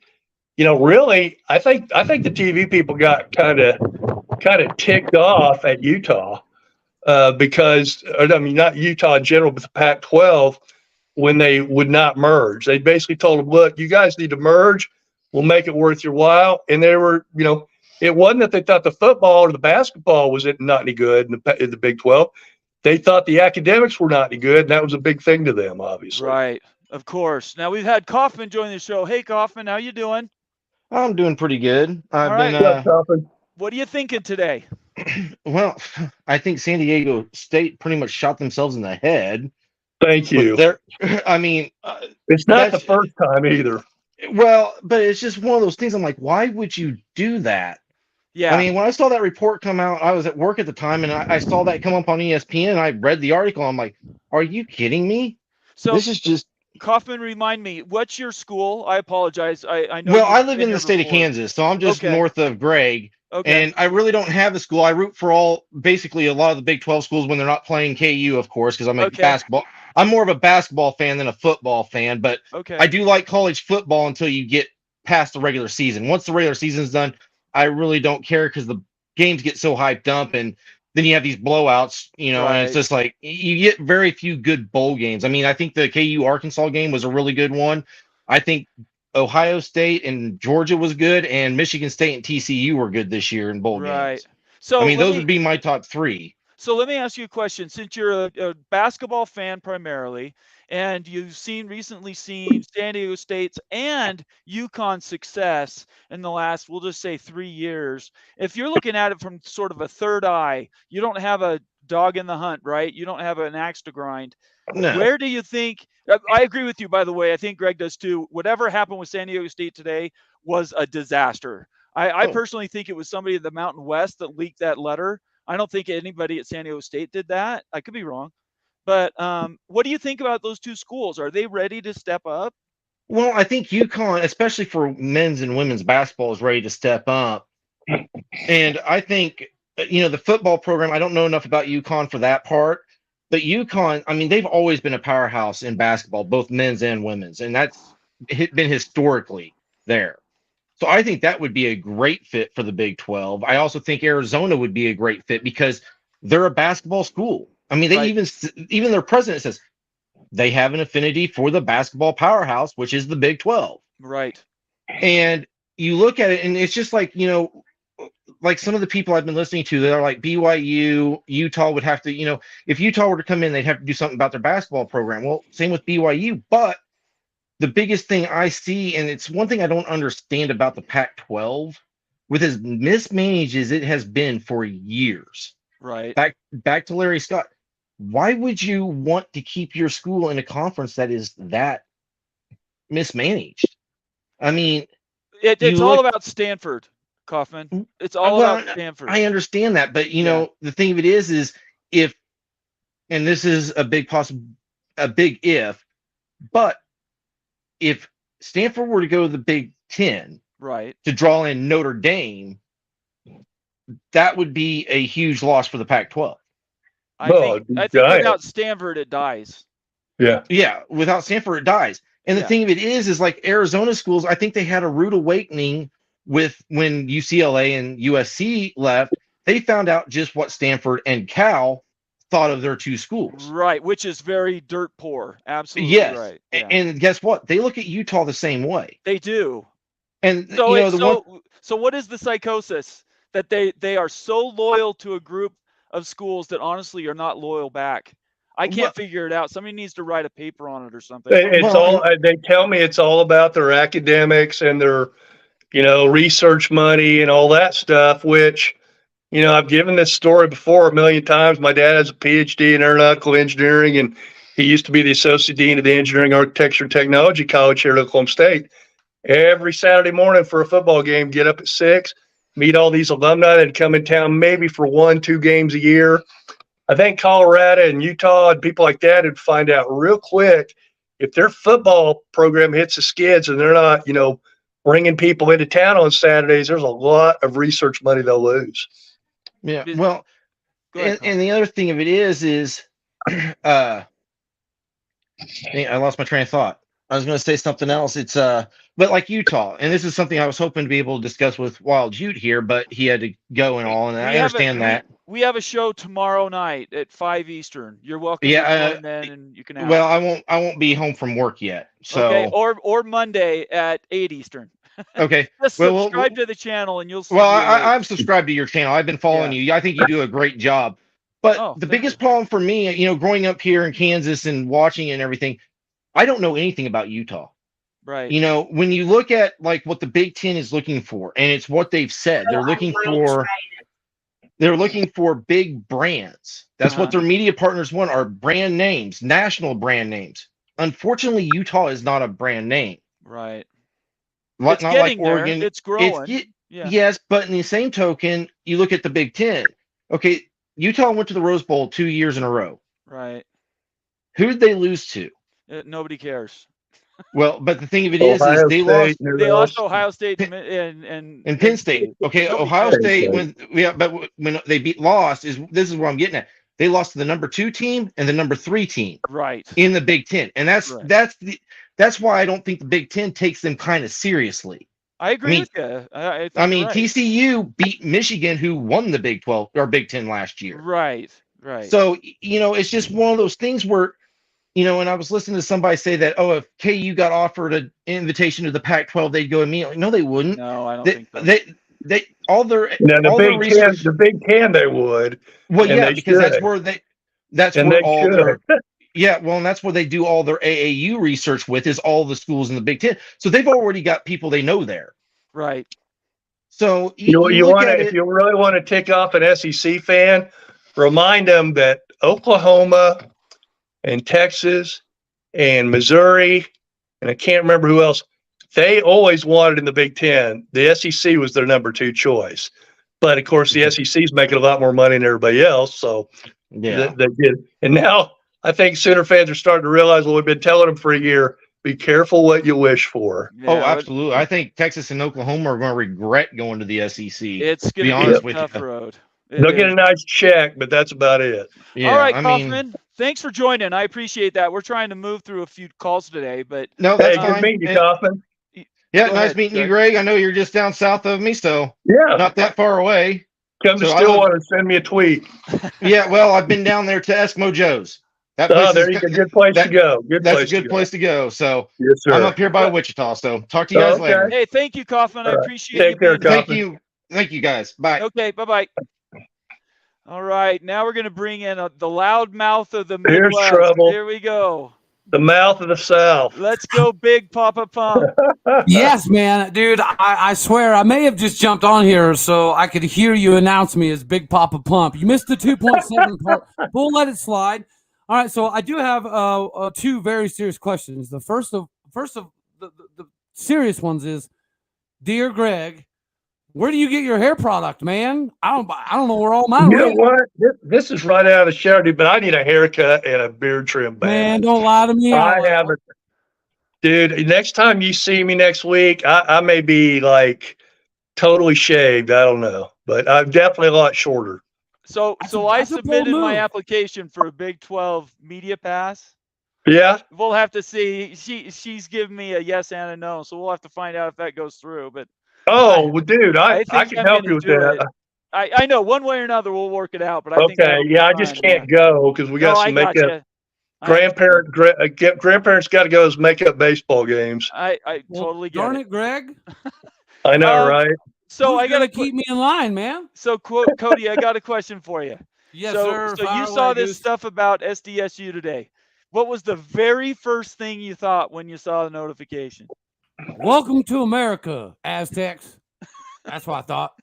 really, I think the TV people got kind of ticked off at Utah. Because, not Utah in general, but the Pac-12, when they would not merge. They basically told them, look, you guys need to merge. We'll make it worth your while. And they were, it wasn't that they thought the football or the basketball was not any good in the Big 12. They thought the academics were not any good, and that was a big thing to them, obviously. Right. Of course. Now we've had Kaufman join the show. Hey, Kaufman, how you doing? I'm doing pretty good. All right. What are you thinking today? Well, I think San Diego State pretty much shot themselves in the head. Thank you. I mean, it's not the first time either. Well, but it's just one of those things. I'm like, why would you do that? Yeah. I mean, when I saw that report come out, I was at work at the time, and I saw that come up on ESPN, and I read the article. I'm like, are you kidding me? So this is just. Kaufman, remind me, what's your school? I apologize. I know. Well, I live in the state of Kansas, so I'm just north of Greg. Okay. And I really don't have a school. I root for basically a lot of the Big 12 schools when they're not playing KU, of course, because I'm a basketball. I'm more of a basketball fan than a football fan, but I do like college football until you get past the regular season. Once the regular season's done, I really don't care because the games get so hyped up, and then you have these blowouts, and it's just like you get very few good bowl games. I mean, I think the KU Arkansas game was a really good one. I think Ohio State and Georgia was good, and Michigan State and TCU were good this year in bowl games. So I mean, those would be my top three. So let me ask you a question. Since you're a basketball fan primarily, and you've recently seen San Diego State's and UConn's success in the last, we'll just say 3 years, if you're looking at it from sort of a third eye, you don't have a dog in the hunt, right? You don't have an axe to grind. No. Where do you think, I agree with you, by the way, I think Greg does too. Whatever happened with San Diego State today was a disaster. I personally think it was somebody at the Mountain West that leaked that letter. I don't think anybody at San Diego State did that. I could be wrong. But what do you think about those two schools? Are they ready to step up? Well, I think UConn, especially for men's and women's basketball, is ready to step up. And I think, the football program, I don't know enough about UConn for that part. But UConn, I mean, they've always been a powerhouse in basketball, both men's and women's. And that's been historically there. So I think that would be a great fit for the Big 12. I also think Arizona would be a great fit because they're a basketball school. I mean, they even their president says they have an affinity for the basketball powerhouse, which is the Big 12. Right. And you look at it, and it's just like, like some of the people I've been listening to, they're like BYU, Utah would have to, if Utah were to come in, they'd have to do something about their basketball program. Well, same with BYU. But the biggest thing I see, and it's one thing I don't understand about the Pac-12, with as mismanaged as it has been for years. Right. Back to Larry Scott. Why would you want to keep your school in a conference that is that mismanaged? I mean, it's all about Stanford, Kaufman. It's all about Stanford. I understand that, but the thing of it is if, and this is a big if, but if Stanford were to go to the Big 10, right, to draw in Notre Dame, that would be a huge loss for the Pac-12. I think without Stanford, it dies. Yeah, without Stanford, it dies. And the thing of it is like Arizona schools, I think they had a rude awakening with when UCLA and USC left. They found out just what Stanford and Cal thought of their two schools. Right, which is very dirt poor. Absolutely. Yes. Right. Yeah. And guess what? They look at Utah the same way. They do. And so what is the psychosis that they are so loyal to a group of schools that honestly are not loyal back? I can't figure it out. Somebody needs to write a paper on it or something. They tell me it's all about their academics and their, research money and all that stuff, which, I've given this story before a million times. My dad has a PhD in aeronautical engineering, and he used to be the associate dean of the Engineering, Architecture, and Technology College here at Oklahoma State. Every Saturday morning for a football game, get up at 6, meet all these alumni that come in town maybe for 1-2 games a year. I think Colorado and Utah and people like that would find out real quick if their football program hits the skids and they're not, bringing people into town on Saturdays, there's a lot of research money they'll lose. Yeah. Well, and the other thing of it is I lost my train of thought. I was going to say something else. It's but like Utah, and this is something I was hoping to be able to discuss with Wild Ute here, but he had to go and all, and I understand that. We have a show tomorrow night at 5 Eastern. You're welcome to join then, and you can have. Well, I won't be home from work yet. So okay, or Monday at 8 Eastern. Okay. Just subscribe to the channel and you'll see. Well, I'm subscribed to your channel. I've been following you. I think you do a great job. But the biggest problem for me, you know, growing up here in Kansas and watching and everything, I don't know anything about Utah. Right. You know, when you look at like what the Big Ten is looking for, and it's what they've said, they're looking for big brands. That's what their media partners want, are brand names, national brand names. Unfortunately, Utah is not a brand name. Right. Not like Oregon. It's growing. Yes, but in the same token, you look at the Big Ten. Okay, Utah went to the Rose Bowl 2 years in a row. Right. Who did they lose to? Nobody cares. Well, but the thing of it is they lost Ohio State and Penn State. Okay, Ohio State when they lost this is what I'm getting at. They lost to the number 2 team and the number 3 team. Right. In the Big Ten. And that's why I don't think the Big Ten takes them kind of seriously. I agree with you. I mean, TCU beat Michigan, who won the Big 12 or Big 10 last year. Right. Right. So, you know, it's just one of those things where, you know, and I was listening to somebody say that, oh, if KU got offered an invitation to the Pac-12, they'd go immediately. No, they wouldn't. No, I don't think so. The Big Ten they would. Well, yeah, because that's where and that's where they do all their AAU research with, is all the schools in the Big Ten. So they've already got people they know there. Right. So if you really want to tick off an SEC fan, remind them that Oklahoma and Texas and Missouri, and I can't remember who else, they always wanted in the Big Ten. The SEC was their number 2 choice. But, of course, the SEC is making a lot more money than everybody else. So they did. And now I think Sooner fans are starting to realize what we've been telling them for a year. Be careful what you wish for. Yeah, absolutely. I think Texas and Oklahoma are going to regret going to the SEC. It's going to be a tough road. They'll get a nice check, but that's about it. Yeah, all right, Kaufman. Thanks for joining. I appreciate that. We're trying to move through a few calls today, but no, that's good meeting you, Kaufman. Yeah, nice meeting you, Greg. I know you're just down south of me, so not that far away. Come to Stillwater and send me a tweet. Yeah, well, I've been down there to Eskimo Joe's. There you go. Good place to go. That's a good place to go. So yes, sir. I'm up here by Wichita. So talk to you guys later. Hey, thank you, Kaufman. I appreciate Take care, Kaufman. Thank you, guys. Bye. Okay, bye-bye. All right, now we're going to bring in the loud mouth of the Midwest. Here's trouble. Here we go. The mouth of the South. Let's go, Big Papa Pump. Yes, man. Dude, I swear I may have just jumped on here so I could hear you announce me as Big Papa Pump. You missed the 2.7 part, but we'll let it slide. All right, so I do have 2 very serious questions. The first of the serious ones is, dear Greg, where do you get your hair product, man? I don't know where all mine. You know what? This is right out of the shower, dude. But I need a haircut and a beard trim bag. Man, don't lie to me. I haven't, dude. Next time you see me next week, I may be like totally shaved. I don't know, but I'm definitely a lot shorter. So I submitted my application for a Big 12 media pass. Yeah. We'll have to see. She's given me a yes and a no, so we'll have to find out if that goes through. But well, dude, I can help you with that. I know one way or another we'll work it out. But I think I just can't go because we got some makeup. Grandparents got to go to makeup baseball games. I totally get it. Darn it, Greg. I know, right? So I got to keep me in line, man. So, Cody, I got a question for you. Yes, sir. So you saw this stuff about SDSU today. What was the very first thing you thought when you saw the notification? Welcome to America, Aztecs. That's what I thought.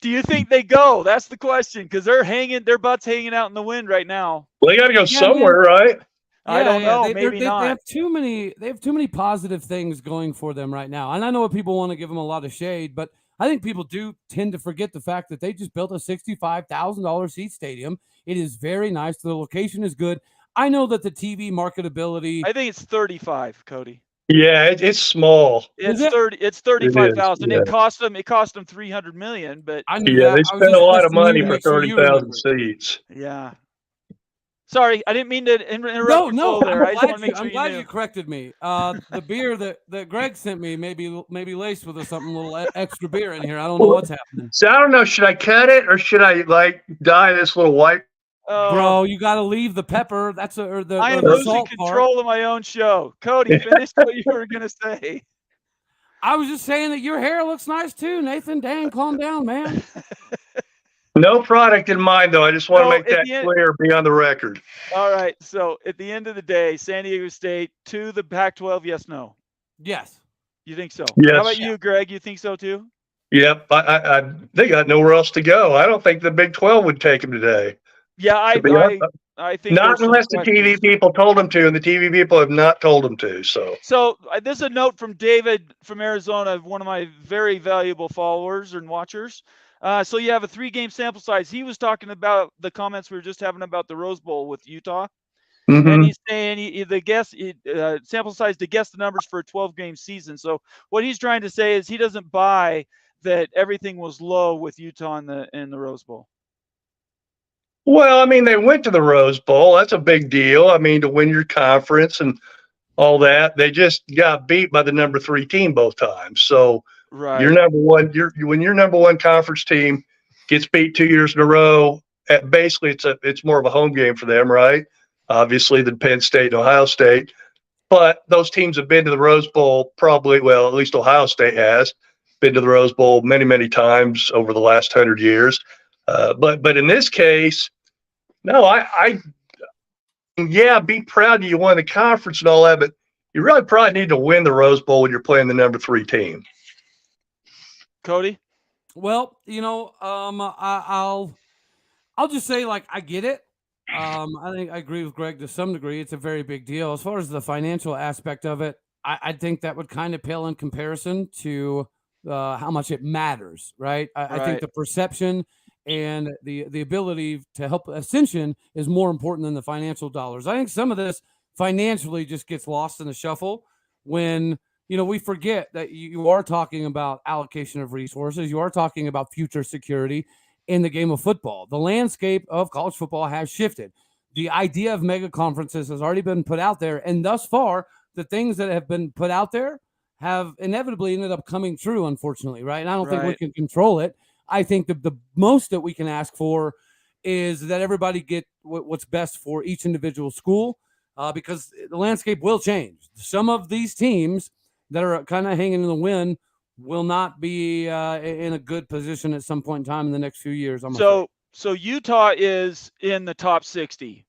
Do you think they go? That's the question, because their butts hanging out in the wind right now. Well, they got to go somewhere, right? I don't know. Maybe not. They have too many positive things going for them right now. And I know people want to give them a lot of shade, but I think people do tend to forget the fact that they just built a $65,000 seat stadium. It is very nice. The location is good. I know that the TV marketability. I think it's 35, Cody. Yeah, it's small. It's 30. It's 35,000. It cost them $300 million. But they spent a lot of money for 30,000 seats. Yeah. Sorry, I didn't mean to interrupt No, your no, flow there. I I'm just glad, want to make sure I'm glad knew. you corrected me. The beer that Greg sent me maybe laced with something, a little extra beer in here. I don't know what's happening. So I don't know. Should I cut it or should I like dye this little white? Oh, Bro, you got to leave the pepper. That's or the I am the losing salt part. control of my own show. Cody, finish what you were going to say. I was just saying that your hair looks nice too, Nathan. Dang, calm down, man. No product in mind, though. I just want to So, make at that the end- clear, be on the record. All right. So at the end of the day, San Diego State to the Pac-12, yes, no? Yes. You think so? Yes. How about you, Greg? You think so too? Yep. They got nowhere else to go. I don't think the Big 12 would take them today. Yeah, I think Not there's some unless the TV questions. people told them to, and the TV people have not told them to. So This is a note from David from Arizona, one of my very valuable followers and watchers. So you have a 3-game sample size. He was talking about the comments we were just having about the Rose Bowl with Utah. And he's saying the sample size to guess the numbers for a 12-game season. So what he's trying to say is he doesn't buy that everything was low with Utah in the Rose Bowl. Well, I mean, they went to the Rose Bowl. That's a big deal. I mean, to win your conference and all that. They just got beat by the number 3 team both times. So Right. you're number one. When your number 1 conference team gets beat 2 years in a row, basically it's more of a home game for them, right? Obviously, than Penn State and Ohio State. But those teams have been to the Rose Bowl probably. Well, at least Ohio State has been to the Rose Bowl many, many times over the last 100 years. But in this case, no, be proud you won the conference and all that, but you really probably need to win the Rose Bowl when you're playing the number 3 team. Cody? Well, I'll just say, like, I get it. I think I agree with Greg to some degree. It's a very big deal. As far as the financial aspect of it, I think that would kind of pale in comparison to how much it matters, right? I think the perception and the ability to help ascension is more important than the financial dollars. I think some of this financially just gets lost in the shuffle when, we forget that you are talking about allocation of resources. You are talking about future security in the game of football. The landscape of college football has shifted. The idea of mega conferences has already been put out there. And thus far, the things that have been put out there have inevitably ended up coming true, unfortunately, right? And I don't think we can control it. I think the most that we can ask for is that everybody get what's best for each individual school, because the landscape will change. Some of these teams that are kind of hanging in the wind will not be in a good position at some point in time in the next few years. So Utah is in the top 60.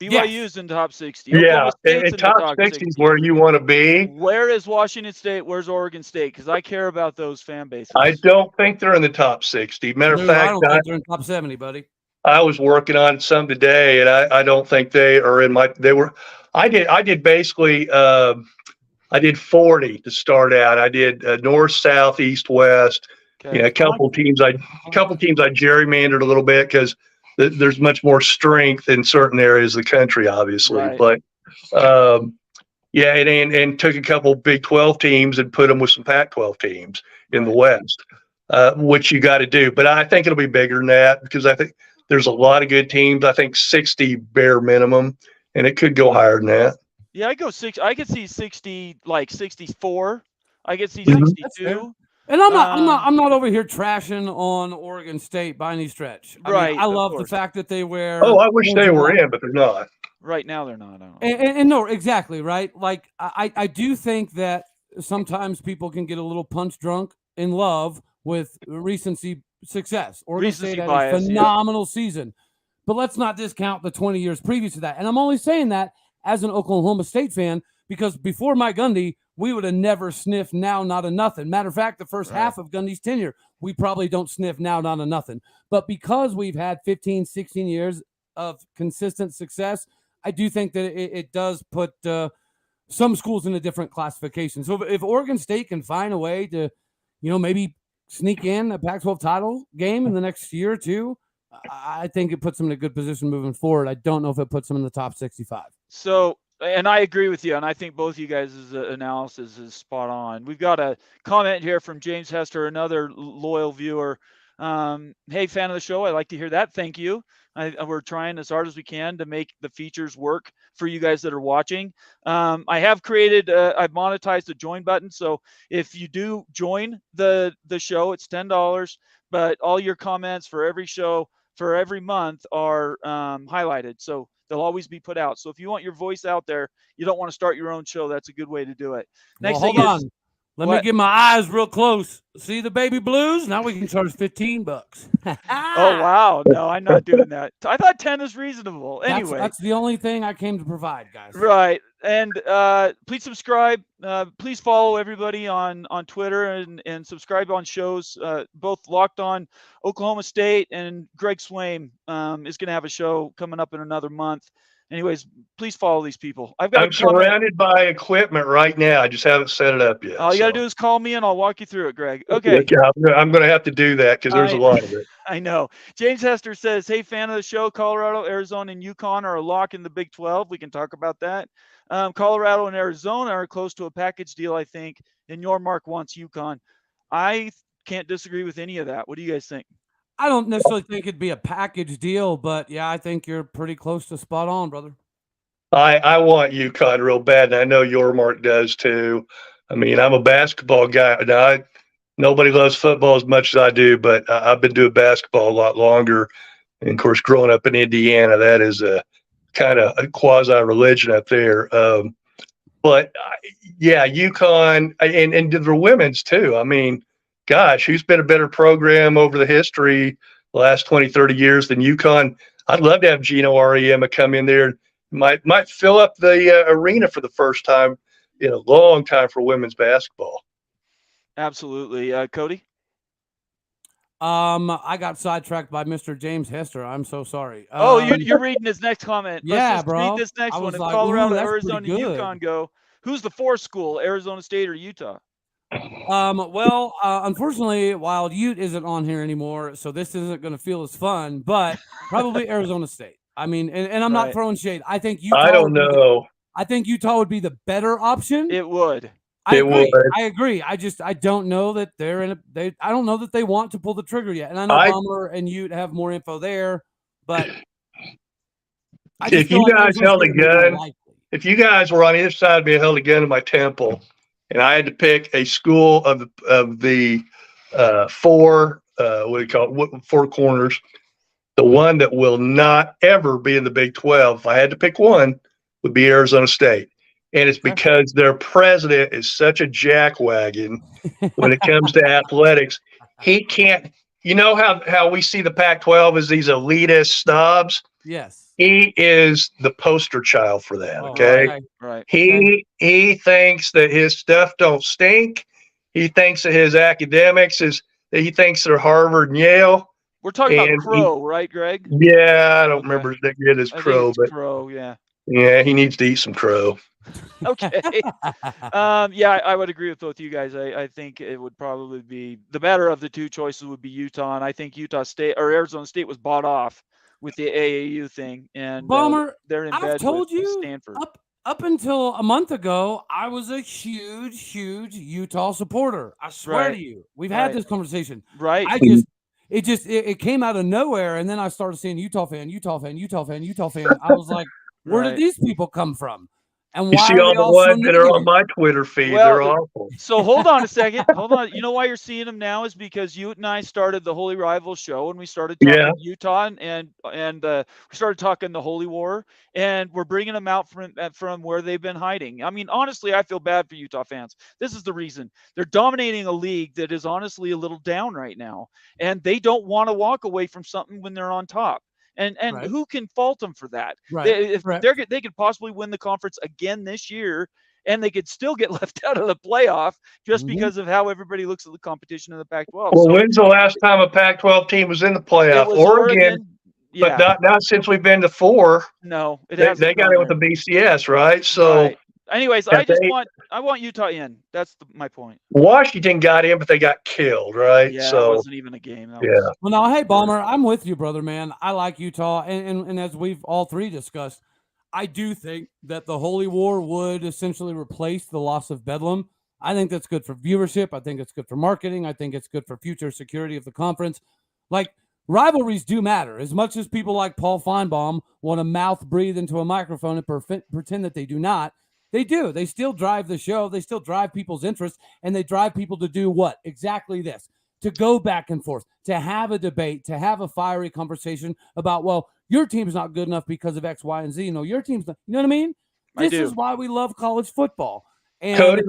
BYU is in the top 60. Yeah, Oklahoma State's and top 60 is where you want to be. Where is Washington State? Where's Oregon State? Because I care about those fan bases. I don't think they're in the top 60. Matter of fact, I don't think they're in top 70, buddy. I was working on some today, and I don't think they are in my. They were. I did basically. I did 40 to start out. I did north, south, east, west. Okay. A couple teams. I gerrymandered a little bit because there's much more strength in certain areas of the country, obviously. Right. But and took a couple Big 12 teams and put them with some Pac-12 teams in the West, which you got to do. But I think it'll be bigger than that because I think there's a lot of good teams. I think 60 bare minimum, and it could go higher than that. Yeah, I could see 60, like 64. I could see 62. And I'm not over here trashing on Oregon State by any stretch. I love the fact that they wear. Oh, I wish they were in, but they're not. Right now, they're not. And no, exactly right. Like I do think that sometimes people can get a little punch drunk in love with recency success. Oregon State had a phenomenal season, but let's not discount the 20 years previous to that. And I'm only saying that as an Oklahoma State fan, because before Mike Gundy, we would have never sniffed now, not a nothing. Matter of fact, the first half of Gundy's tenure, we probably don't sniff now, not a nothing. But because we've had 15, 16 years of consistent success, I do think that it does put some schools in a different classification. So if Oregon State can find a way to, maybe sneak in a Pac-12 title game in the next year or two, I think it puts them in a good position moving forward. I don't know if it puts them in the top 65. So, and I agree with you, and I think both of you guys' analysis is spot on. We've got a comment here from James Hester, another loyal viewer. Hey, fan of the show, I like to hear that. Thank you. We're trying as hard as we can to make the features work for you guys that are watching. I have created, I've monetized the join button. So if you do join the show, it's $10, but all your comments for every show for every month are highlighted. So they'll always be put out. So if you want your voice out there, you don't want to start your own show, that's a good way to do it. Next well, thing hold is, on. Let me get my eyes real close. See the baby blues? Now we can charge $15. oh wow, no, I'm not doing that. I thought 10 is reasonable. Anyway, that's the only thing I came to provide, guys. right. And please subscribe. Please follow everybody on Twitter and subscribe on shows. Both Locked On Oklahoma State and Greg Swaim is going to have a show coming up in another month. Anyways, please follow these people. I'm surrounded by equipment right now. I just haven't set it up yet. All you got to do is call me and I'll walk you through it, Greg. Okay. I'm going to have to do that because there's a lot of it. I know. James Hester says, hey, fan of the show, Colorado, Arizona, and UConn are a lock in the Big 12. We can talk about that. Colorado and Arizona are close to a package deal, I think, and your Mark wants UConn. I can't disagree with any of that. What do you guys think? I don't necessarily think it'd be a package deal, but yeah, I think you're pretty close to spot on, brother. I want UConn real bad, and I know your Mark does too. I mean, I'm a basketball guy. Now, nobody loves football as much as I do, but I've been doing basketball a lot longer. And of course, growing up in Indiana, that is a kind of a quasi-religion up there. But yeah, UConn and the women's too. I mean, gosh, who's been a better program over the history the last 20, 30 years than UConn? I'd love to have Gino Auriemma come in there. Might fill up the arena for the first time in a long time for women's basketball. Absolutely. Cody? I got sidetracked by Mr. James Hester. I'm so sorry. You're reading his next comment. Yeah, Let's just bro. read this next one. If like, Colorado, Arizona, and UConn go, who's the fourth school, Arizona State or Utah? Unfortunately, Wild Ute isn't on here anymore, so this isn't going to feel as fun, but probably Arizona State. I mean, and I'm not throwing shade. I think Utah. I don't know. I think Utah would be the better option. It would. I agree. I don't know that they're in I don't know that they want to pull the trigger yet. And I know Bomber and Ute have more info there, but if you guys held a gun, if you guys were on either side of me and held a gun to my temple, and I had to pick a school of the four, four corners, the one that will not ever be in the Big 12, if I had to pick one, would be Arizona State. And it's because their president is such a jackwagon when it comes to athletics. He can't, you know how we see the Pac-12 as these elitist snobs? Yes. He is the poster child for that, okay? Right. He thinks that his stuff don't stink. He thinks that his academics he thinks they're Harvard and Yale. We're talking about Crow, right, Greg? Yeah, I don't remember that good as Crow, but Crow, yeah. Yeah, he needs to eat some crow. Okay. Yeah, I would agree with both you guys. I think it would probably be the better of the two choices would be Utah, and I think Utah State or Arizona State was bought off with the AAU thing, and Bomber, they're in bed I've told with you Stanford. Up until a month ago, I was a huge Utah supporter. I swear to you, we've had this conversation. Right. It came out of nowhere, and then I started seeing Utah fan. I was like, where did these people come from? And you see all the ones that are on my Twitter feed. They're awful. So hold on a second. Hold on. You know why you're seeing them now is because you and I started the Holy Rival show, and we started talking Utah, and we started talking the Holy War, and we're bringing them out from where they've been hiding. I mean, honestly, I feel bad for Utah fans. This is the reason. They're dominating a league that is honestly a little down right now, and they don't want to walk away from something when they're on top. And who can fault them for that? They could possibly win the conference again this year, and they could still get left out of the playoff just because of how everybody looks at the competition in the Pac-12. Well, when's the last time a Pac-12 team was in the playoff? Oregon, but not since we've been to 4. No, they got it with the BCS, right? So, anyways, I want Utah in. That's my point. Washington got in, but they got killed, right? Yeah, so it wasn't even a game. Well, now, hey, Bomber, I'm with you, brother, man. I like Utah, and as we've all three discussed, I do think that the Holy War would essentially replace the loss of Bedlam. I think that's good for viewership. I think it's good for marketing. I think it's good for future security of the conference. Like, rivalries do matter. As much as people like Paul Feinbaum want to mouth breathe into a microphone and pretend that they do not, they do. They still drive the show. They still drive people's interest, and they drive people to do what? Exactly this. To go back and forth, to have a debate, to have a fiery conversation about, well, your team's not good enough because of X, Y, and Z. No, your team's not. You know what I mean? This is why we love college football. And Cody,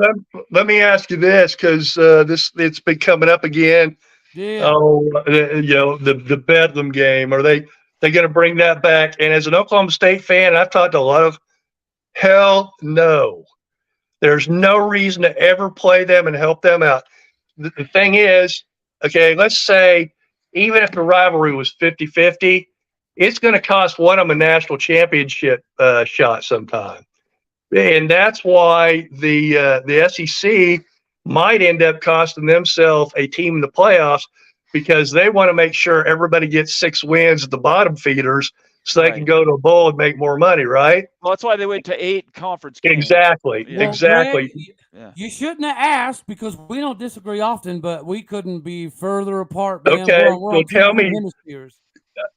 let me ask you this, because it's been coming up again. yeah. The Bedlam game. Are they going to bring that back? And as an Oklahoma State fan, I've talked to a lot of, hell no. There's no reason to ever play them and help them out. The thing is, okay, let's say even if the rivalry was 50-50, it's going to cost one of them a national championship shot sometime. And that's why the SEC might end up costing themselves a team in the playoffs, because they want to make sure everybody gets 6 wins at the bottom feeders so they can go to a bowl and make more money, right? Well, that's why they went to 8 conference games. Exactly. Yeah. Exactly. Greg, you shouldn't have asked, because we don't disagree often, but we couldn't be further apart. Man. Okay, we're on tell me. Hemispheres.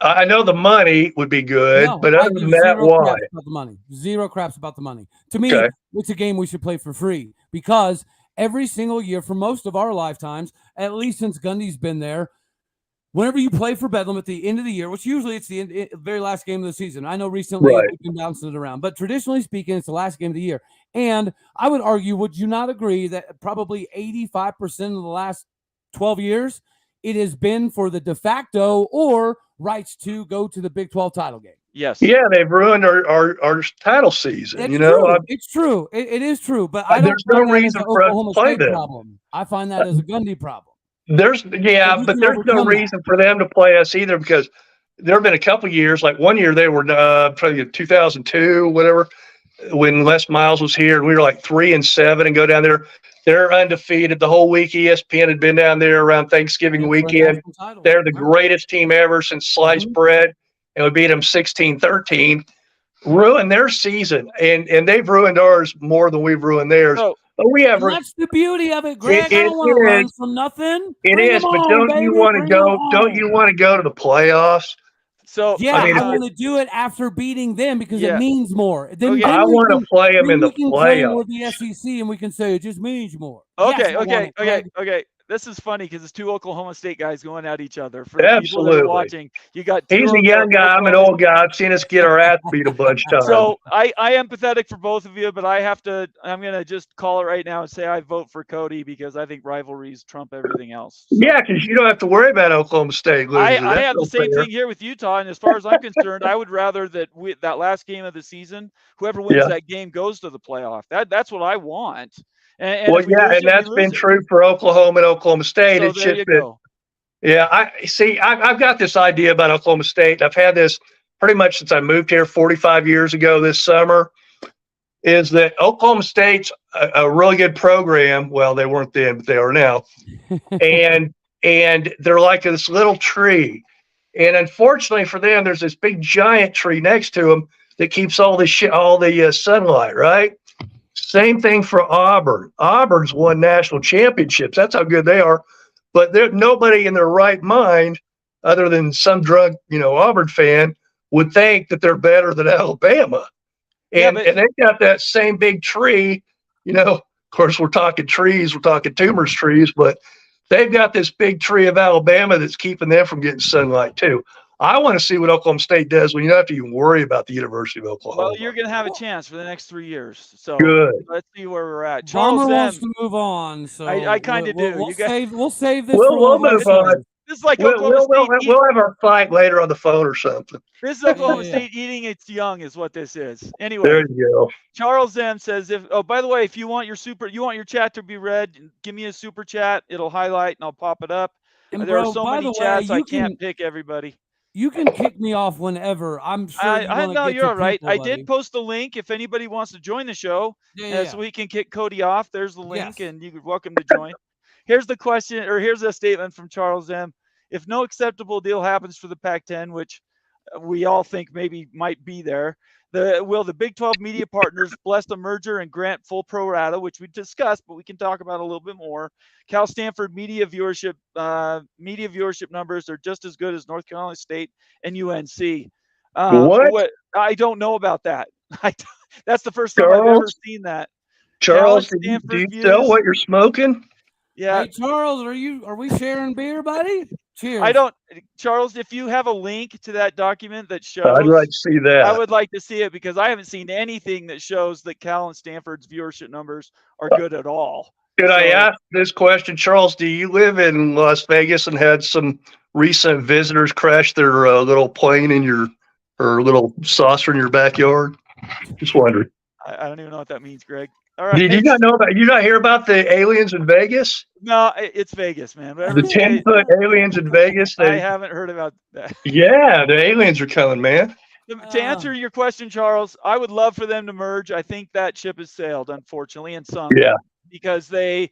I know the money would be good, but other than that, why? About the money. Zero craps about the money. To me, it's a game we should play for free, because every single year for most of our lifetimes, at least since Gundy's been there, whenever you play for Bedlam at the end of the year, which usually it's the very last game of the season. I know recently we've been bouncing it around, but traditionally speaking, it's the last game of the year. And I would argue, would you not agree that probably 85% of the last 12 years, it has been for the de facto or rights to go to the Big 12 title game? Yes. Yeah, they've ruined our title season. It's you know, true. It's true. It is true. But I don't there's no reason for us to play them. Problem. I find that as a Gundy problem. There's no reason for them to play us either, because there have been a couple of years, like one year they were probably 2002, whatever, when Les Miles was here, and we were like 3-7 and go down there. They're undefeated the whole week. ESPN had been down there around Thanksgiving weekend. They're the greatest team ever since sliced bread, and we beat them 16-13. Ruined their season, and they've ruined ours more than we've ruined theirs. But we have. That's the beauty of it, Greg. I don't want to run from nothing. It is, but don't you want to go? Don't you want to go to the playoffs? So yeah, I want to do it after beating them, because it means more. Then I want to play them in the playoffs. With the SEC, and we can say it just means more. Okay, okay. This is funny because it's 2 Oklahoma State guys going at each other. For the people that are watching, you got. He's a young guy. I'm an old guy. I've seen us get our ass beat a bunch of times. So I am empathetic for both of you, but I'm going to just call it right now and say I vote for Cody, because I think rivalries trump everything else. So. Yeah, because you don't have to worry about Oklahoma State losing. I have the same thing here with Utah, and as far as I'm concerned, I would rather that that last game of the season, whoever wins that game goes to the playoff. That's what I want. And that's been true for Oklahoma and Oklahoma State. So it's just been, I've got this idea about Oklahoma State. I've had this pretty much since I moved here 45 years ago this summer, is that Oklahoma State's a really good program. Well, they weren't then, but they are now. and they're like this little tree. And unfortunately for them, there's this big giant tree next to them that keeps all the sunlight, right? Same thing for Auburn. Auburn's won national championships. That's how good they are. But nobody in their right mind, other than some drunk, Auburn fan, would think that they're better than Alabama. And they've got that same big tree. Of course, we're talking trees. We're talking tumors trees. But they've got this big tree of Alabama that's keeping them from getting sunlight too. I want to see what Oklahoma State does when you don't have to even worry about the University of Oklahoma. Well, you're going to have a chance for the next 3 years. So good. Let's see where we're at. Charles wants to move on, so I kind of do. We'll save this. We'll move on. This is like we'll have our fight later on the phone or something. This is Oklahoma State eating its young, is what this is. Anyway, there you go. Charles M says, by the way, if you want your chat to be read, give me a super chat. It'll highlight and I'll pop it up. And there are so many chats, I can't pick everybody. You can kick me off whenever. I'm sure. I know you're all right. I did post the link if anybody wants to join the show, so we can kick Cody off. There's the link, and you're welcome to join. Here's the question, or here's a statement from Charles M. If no acceptable deal happens for the Pac-10, which we all think maybe might be there, Will the Big 12 media partners bless the merger and grant full pro rata, which we discussed, but we can talk about a little bit more. Cal Stanford media viewership numbers are just as good as North Carolina State and UNC. What? I don't know about that. That's the first time I've ever seen that. Charles, do you tell what you're smoking? Yeah. Hey Charles, are we sharing beer, buddy? Cheers. I don't, Charles, if you have a link to that document that shows, I'd like to see that. I would like to see it because I haven't seen anything that shows that Cal and Stanford's viewership numbers are good at all. Could I ask this question, Charles? Do you live in Las Vegas and had some recent visitors crash their little plane in or little saucer in your backyard? Just wondering. I don't even know what that means, Greg. All right. Did you not know about? You not hear about the aliens in Vegas? No, it's Vegas, man. The 10-foot aliens in Vegas. I haven't heard about that. Yeah, the aliens are coming, man. To answer your question, Charles, I would love for them to merge. I think that ship has sailed, unfortunately, and sunk. Yeah. Because they're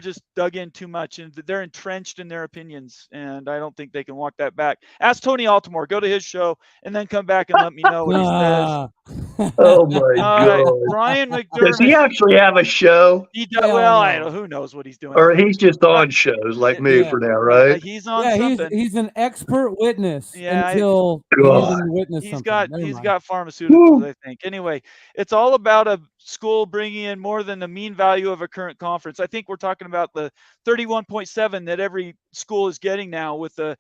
just dug in too much and they're entrenched in their opinions, and I don't think they can walk that back. Ask Tony Altimore, go to his show, and then come back and let me know what he says. Oh my God! Brian McDermott. Does he actually have a show? He does. Well, I don't know. Who knows what he's doing? Or he's just on shows like me for now, right? He's on something. He's an expert witness Yeah, until he's got pharmaceuticals, I think. Anyway, it's all about a school bringing in more than the mean value of a current conference. I think we're talking about the 31.7 that every school is getting now with the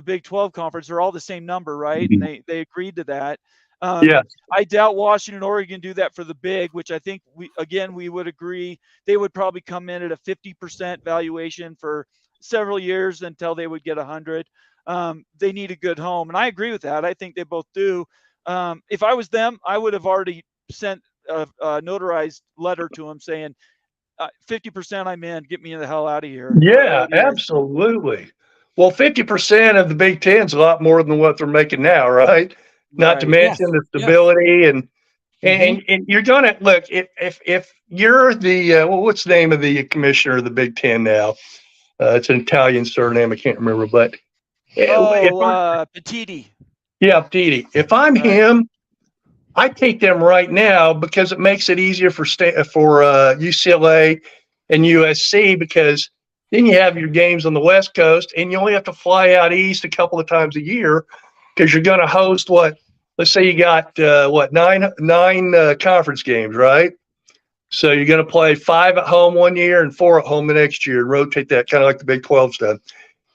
Big 12 conference. They're all the same number, right? And they agreed to that. I doubt Washington, Oregon do that for the big, which I think we would agree they would probably come in at a 50% valuation for several years until they would get 100. They need a good home, and I agree with that. I think they both do. If I was them, I would have already sent a notarized letter to them saying 50% I'm in, get me the hell out of here. Yeah, absolutely. Well, 50% of the Big Ten is a lot more than what they're making now, right? Not to mention the stability and you're gonna look if you're the what's the name of the commissioner of the Big Ten now? It's an Italian surname, I can't remember, but Petiti. Yeah, Petiti. If I'm him, I take them right now because it makes it easier for UCLA and USC because then you have your games on the West Coast and you only have to fly out east a couple of times a year because you're going to host let's say you got nine conference games, right? So you're going to play 5 at home one year and 4 at home the next year and rotate that kind of like the Big 12's done.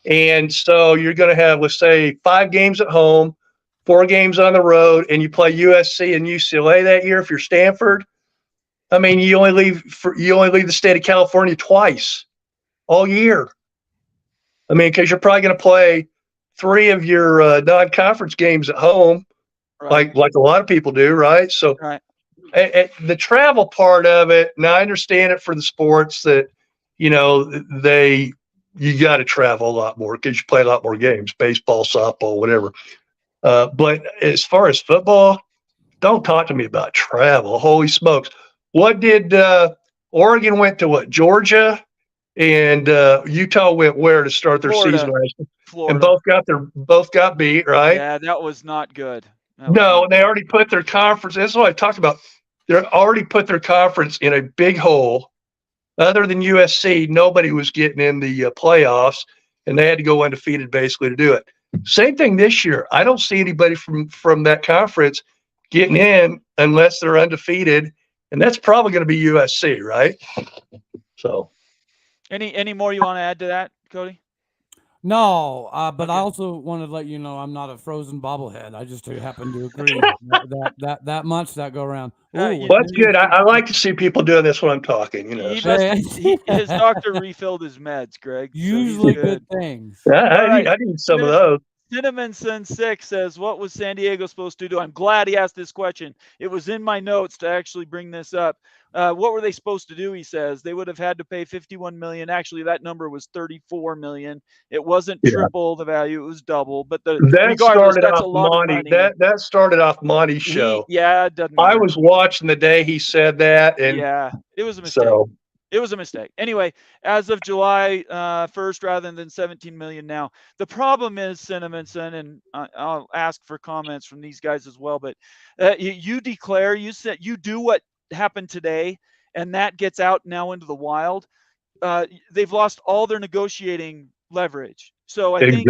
And so you're going to have, let's say, 5 games at home, 4 games on the road, and you play USC and UCLA that year. If you're Stanford, I mean, you only leave the state of California twice all year. I mean, because you're probably going to play 3 of your non-conference games at home, right, like a lot of people do, right? So the travel part of it, and I understand it for the sports that, you got to travel a lot more because you play a lot more games, baseball, softball, whatever. But as far as football, don't talk to me about travel. Holy smokes. What did Oregon went to Georgia, and Utah went where to start their season last year? And both got beat, right? Yeah, that was not good. No, they already put their conference. That's what I talked about. They already put their conference in a big hole. Other than USC, nobody was getting in the playoffs, and they had to go undefeated basically to do it. Same thing this year. I don't see anybody from that conference getting in unless they're undefeated, and that's probably going to be USC, right? So, any more you want to add to that, Cody? No, but I also want to let you know I'm not a frozen bobblehead. I just happen to agree that much that go around. Well, that's good. I like to see people doing this when I'm talking. His doctor refilled his meds, Greg. Usually good things. I need some of those. Cinnamon 6 says, what was San Diego supposed to do? I'm glad he asked this question. It was in my notes to actually bring this up. What were they supposed to do? He says they would have had to pay $51 million. Actually, that number was $34 million. It wasn't triple the value; it was double. But that started off Monty's show. It doesn't matter. I was watching the day he said that, and it was a mistake. It was a mistake. Anyway, as of July 1st, rather than 17 million now. The problem is, Cinnamonson, and I'll ask for comments from these guys as well, but you declare, you said you do what happened today, and that gets out now into the wild. They've lost all their negotiating leverage. So I think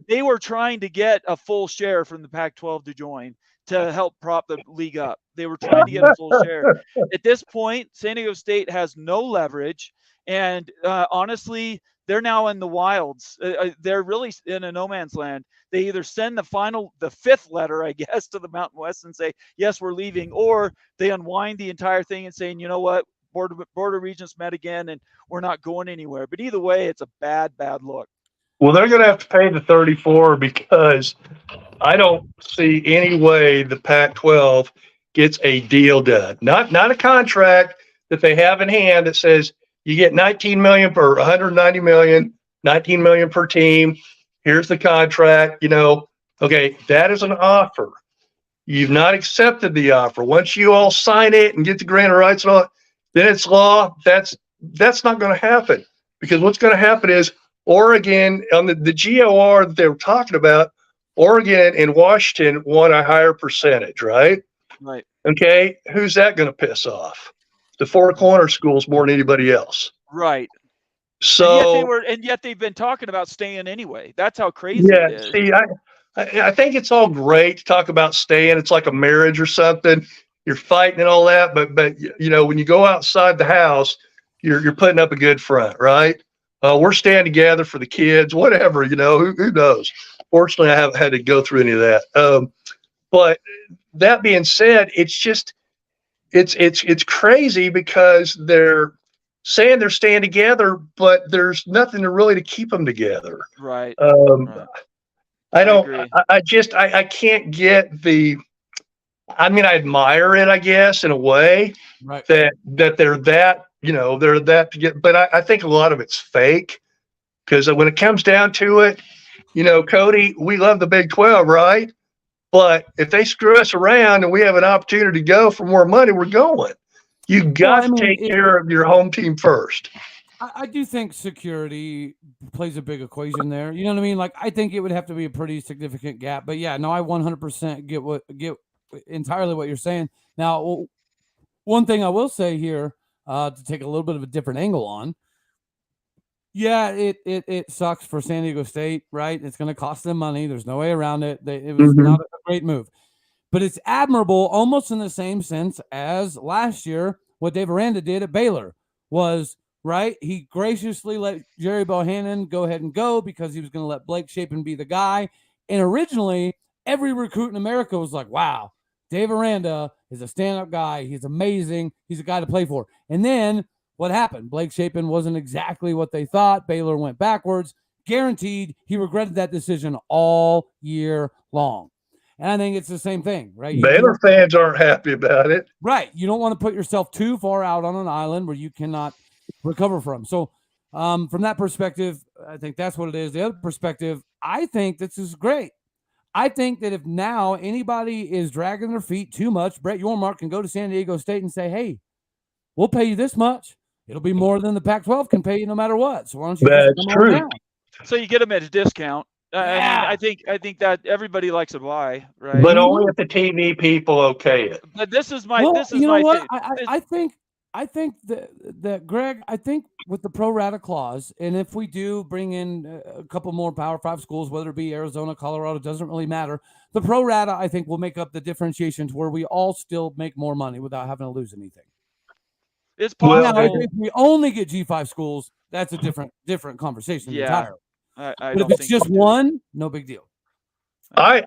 they were trying to get a full share from the Pac-12 to join to help prop the league up. They were trying to get a full share. At this point, San Diego State has no leverage, and honestly, they're now in the wilds. They're really in a no man's land. They either send the fifth letter, I guess, to the Mountain West and say, yes, we're leaving, or they unwind the entire thing and saying, you know what, Board of Regents met again, and we're not going anywhere. But either way, it's a bad look. Well, they're going to have to pay the 34 because I don't see any way the Pac-12 gets a deal done. Not a contract that they have in hand that says you get 19 million per 190 million, 19 million per team. Here's the contract. Okay, that is an offer. You've not accepted the offer. Once you all sign it and get the grant of rights and all, then it's law. That's not going to happen, because what's going to happen is Oregon on the GOR that they were talking about, Oregon and Washington want a higher percentage, right? Right. Okay. Who's that going to piss off? The Four Corner schools more than anybody else. Right. So and yet they've been talking about staying anyway. That's how crazy it is. See, I think it's all great to talk about staying. It's like a marriage or something. You're fighting and all that, but when you go outside the house, you're putting up a good front, right? We're staying together for the kids, whatever, who knows? Fortunately, I haven't had to go through any of that. But that being said, it's just, it's crazy because they're saying they're staying together, but there's nothing to keep them together. Right. Right. I can't get I admire it, I guess, in a way, Right. that they're that, they're that to get, but I think a lot of it's fake, because when it comes down to it, Cody, we love the Big 12, right? But if they screw us around and we have an opportunity to go for more money, we're going. You've got to take care of your home team first. I do think security plays a big equation there. You know what I mean? Like, I think it would have to be a pretty significant gap. But yeah, no, I 100% get entirely what you're saying. Now, one thing I will say here, to take a little bit of a different angle on, yeah, it sucks for San Diego State, right? It's going to cost them money. There's no way around it. It was not a great move. But it's admirable, almost in the same sense as last year, what Dave Aranda did at Baylor was, right? He graciously let Jerry Bohannon go ahead and go because he was going to let Blake Shapen be the guy. And originally, every recruit in America was like, wow, Dave Aranda is a stand-up guy. He's amazing. He's a guy to play for. And then what happened? Blake Shapen wasn't exactly what they thought. Baylor went backwards. Guaranteed, he regretted that decision all year long. And I think it's the same thing, right? Baylor fans aren't happy about it. Right. You don't want to put yourself too far out on an island where you cannot recover from. So from that perspective, I think that's what it is. The other perspective, I think this is great. I think that if now anybody is dragging their feet too much, Brett Yormark can go to San Diego State and say, hey, we'll pay you this much. It'll be more than the Pac-12 can pay you no matter what. So why don't you That's true. So you get them at a discount. Yeah. I think that everybody likes a buy, right? But only if the TV people okay it. But this is my I think that Greg, I think with the pro rata clause, and if we do bring in a couple more Power 5 schools, whether it be Arizona, Colorado, doesn't really matter. The pro rata, I think, will make up the differentiations where we all still make more money without having to lose anything. It's possible. Now, if we only get G5 schools, that's a different conversation entirely. I but if it's just one, no big deal. I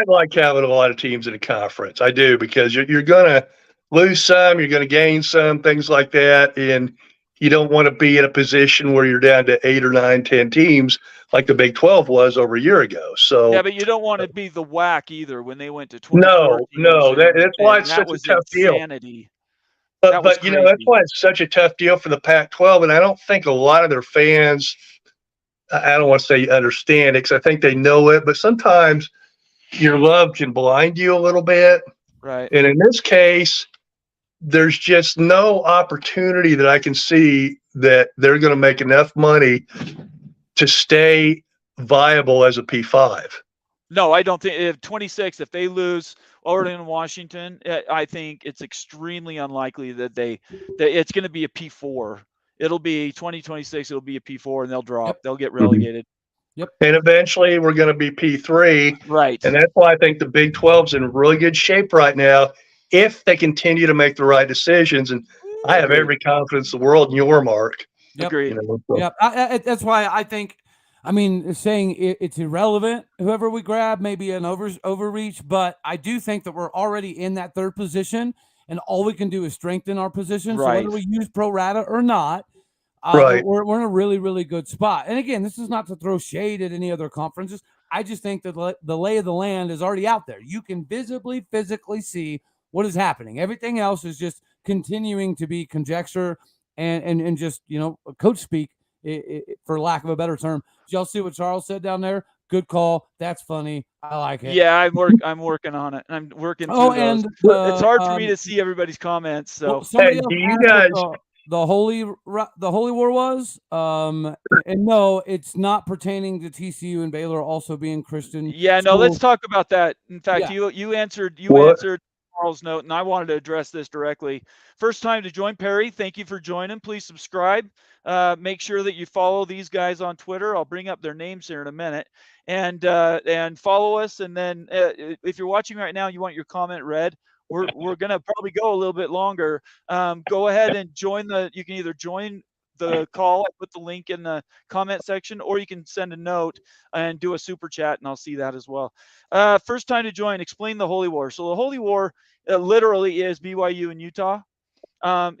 like having a lot of teams in a conference. I do, because you're going to lose some, you're going to gain some, things like that. And you don't want to be in a position where you're down to 8 or 9, 10 teams like the Big 12 was over a year ago. So yeah, but you don't want to be the whack either when they went to 20. No, that's why it's such a tough deal. But that's why it's such a tough deal for the Pac-12. And I don't think a lot of their fans, I don't want to say understand it, because I think they know it, but sometimes your love can blind you a little bit. Right. And in this case, there's just no opportunity that I can see that they're going to make enough money to stay viable as a P5. No, I don't think if 26, if they lose Oregon and Washington, I think it's extremely unlikely that it's going to be a P4. It'll be 2026. It'll be a P4 and they'll drop. Yep. They'll get relegated. Yep. And eventually we're going to be P3. Right. And that's why I think the Big 12's in really good shape right now if they continue to make the right decisions. And I have every confidence in the world in your Mark. Yep. Agreed. Yep. That's why I think, I mean, saying it's irrelevant, whoever we grab, maybe an overreach, but I do think that we're already in that third position and all we can do is strengthen our position. Right. So whether we use pro rata or not, Right. we're in a really, really good spot. And again, this is not to throw shade at any other conferences. I just think that the lay of the land is already out there. You can physically see what is happening. Everything else is just continuing to be conjecture and just, coach speak, for lack of a better term. Did y'all see what Charles said down there? Good call. That's funny. I like it. Yeah, I'm working on it. I'm working through those. And it's hard for me to see everybody's comments. So well, somebody Hey, else do you asked guys- what the holy war was, and no, it's not pertaining to TCU and Baylor also being Christian. yeah, no, let's talk about that. In fact, you answered Charles' note, and I wanted to address this directly. First time to join, Perry. Thank you for joining. Please subscribe. Make sure that you follow these guys on Twitter. I'll bring up their names here in a minute, and follow us. And then if you're watching right now, and you want your comment read. We're gonna probably go a little bit longer. Go ahead and you can either join the call. I put the link in the comment section, or you can send a note and do a super chat, and I'll see that as well. First time to join, explain the Holy War. So the Holy War literally is BYU and Utah.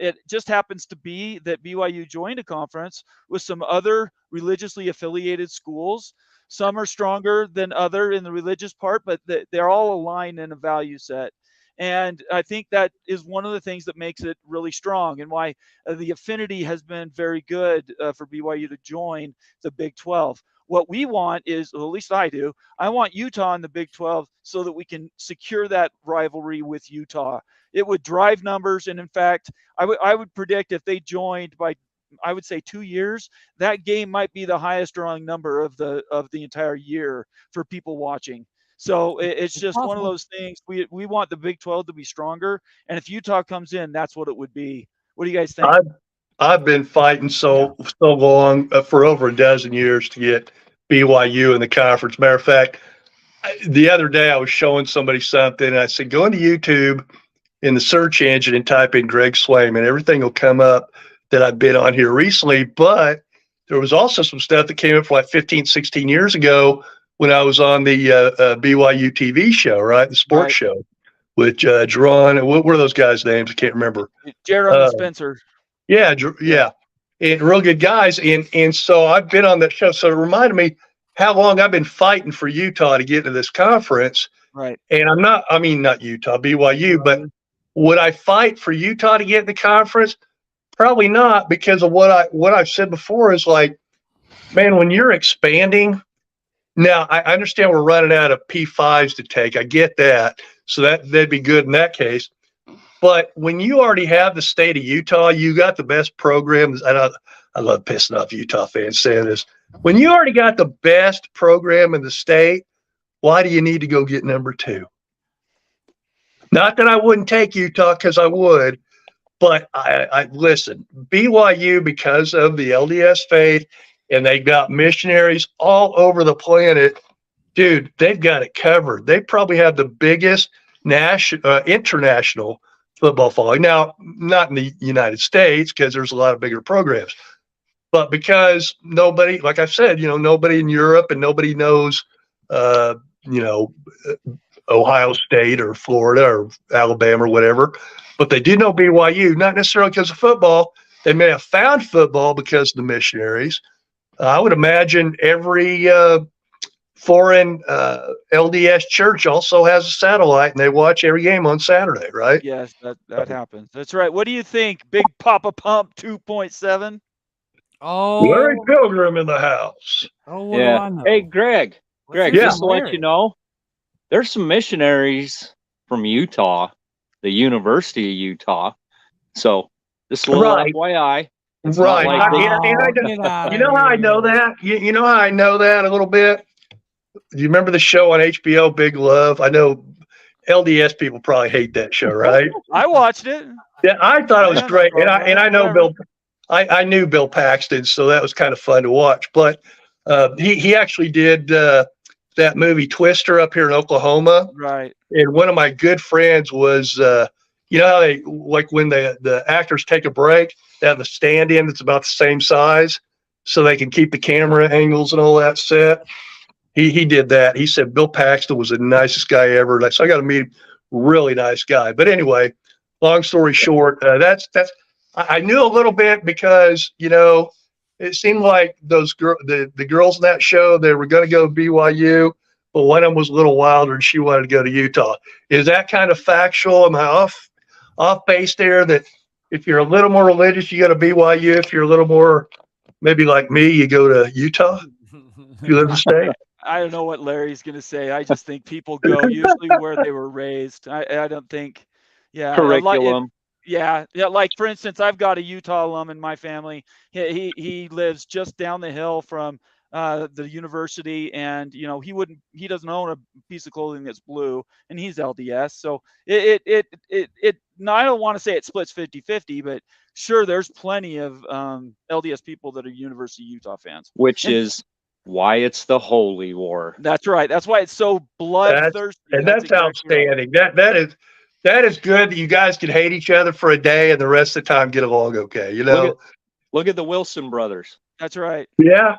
It just happens to be that BYU joined a conference with some other religiously affiliated schools. Some are stronger than other in the religious part, but they're all aligned in a value set. And I think that is one of the things that makes it really strong and why the affinity has been very good for BYU to join the Big 12. What we want is, well, at least I do, I want Utah in the Big 12 so that we can secure that rivalry with Utah. It would drive numbers. And in fact, I would predict if they joined by, I would say 2 years, that game might be the highest drawing number of the entire year for people watching. So it's just one of those things. We want the Big 12 to be stronger, and if Utah comes in, that's what it would be. What do you guys think? I've been fighting so long for over a dozen years to get BYU in the conference. Matter of fact, the other day I was showing somebody something, and I said, go into YouTube in the search engine and type in Greg Swaim, and everything will come up that I've been on here recently. But there was also some stuff that came up for like 15, 16 years ago when I was on the BYU TV show, right? The sports show with Jerron. What were those guys' names? I can't remember. Jaron and Spencer. Yeah. And real good guys. And so I've been on that show. So it reminded me how long I've been fighting for Utah to get into this conference. Right. And not Utah, BYU, but would I fight for Utah to get in the conference? Probably not, because of what I've said before is like, man, when you're expanding. Now, I understand we're running out of P5s to take. I get that. So that'd be good in that case. But when you already have the state of Utah, you got the best programs. I love pissing off Utah fans saying this. When you already got the best program in the state, why do you need to go get number 2? Not that I wouldn't take Utah, because I would. But I listen, BYU, because of the LDS faith, and they got missionaries all over the planet. Dude, they've got it covered. They probably have the biggest international football following. Now, not in the United States, because there's a lot of bigger programs. But because nobody, like I said, nobody in Europe and nobody knows, Ohio State or Florida or Alabama or whatever. But they do know BYU, not necessarily because of football. They may have found football because of the missionaries. I would imagine every foreign LDS church also has a satellite, and they watch every game on Saturday, right? Yes, that happens. That's right. What do you think? Big Papa Pump 2.7? Oh, Larry Pilgrim in the house. Oh, what do I know? Hey, Greg, Yeah. just to let you know, there's some missionaries from Utah, the University of Utah, So this little Right. FYI. It's Right. not like You know how I know that? You know how I know that a little bit? Do you remember the show on HBO, Big Love? I know LDS people probably hate that show, right? I watched it. Yeah, I thought it was Yeah, no great. And problem with I it. know Whatever. I knew Bill Paxton, so that was kind of fun to watch. But he actually did that movie Twister up here in Oklahoma. Right. And one of my good friends was, you know how they, like when the actors take a break, they have a stand in that's about the same size so they can keep the camera angles and all that set. He did that. He said Bill Paxton was the nicest guy ever. So I got to meet him. Really nice guy. But anyway, long story short, I knew a little bit because, you know, it seemed like the girls in that show, they were going to go to BYU, but one of them was a little wilder and she wanted to go to Utah. Is that kind of factual? Am I off base there that if you're a little more religious, you go to BYU? If you're a little more maybe like me, you go to Utah? If you live in the state? I don't know what Larry's going to say. I just think people go usually where they were raised. I don't think, yeah. curriculum. Yeah. Like for instance, I've got a Utah alum in my family. He lives just down the hill from the university, and you know he doesn't own a piece of clothing that's blue, and he's LDS. So no, I don't want to say it splits 50-50, but sure, there's plenty of LDS people that are University of Utah fans. Which is why it's the holy war. That's right. That's why it's so bloodthirsty. And that's outstanding. Right. That is good that you guys can hate each other for a day and the rest of the time get along okay. You know, look at the Wilson brothers. That's right. Yeah,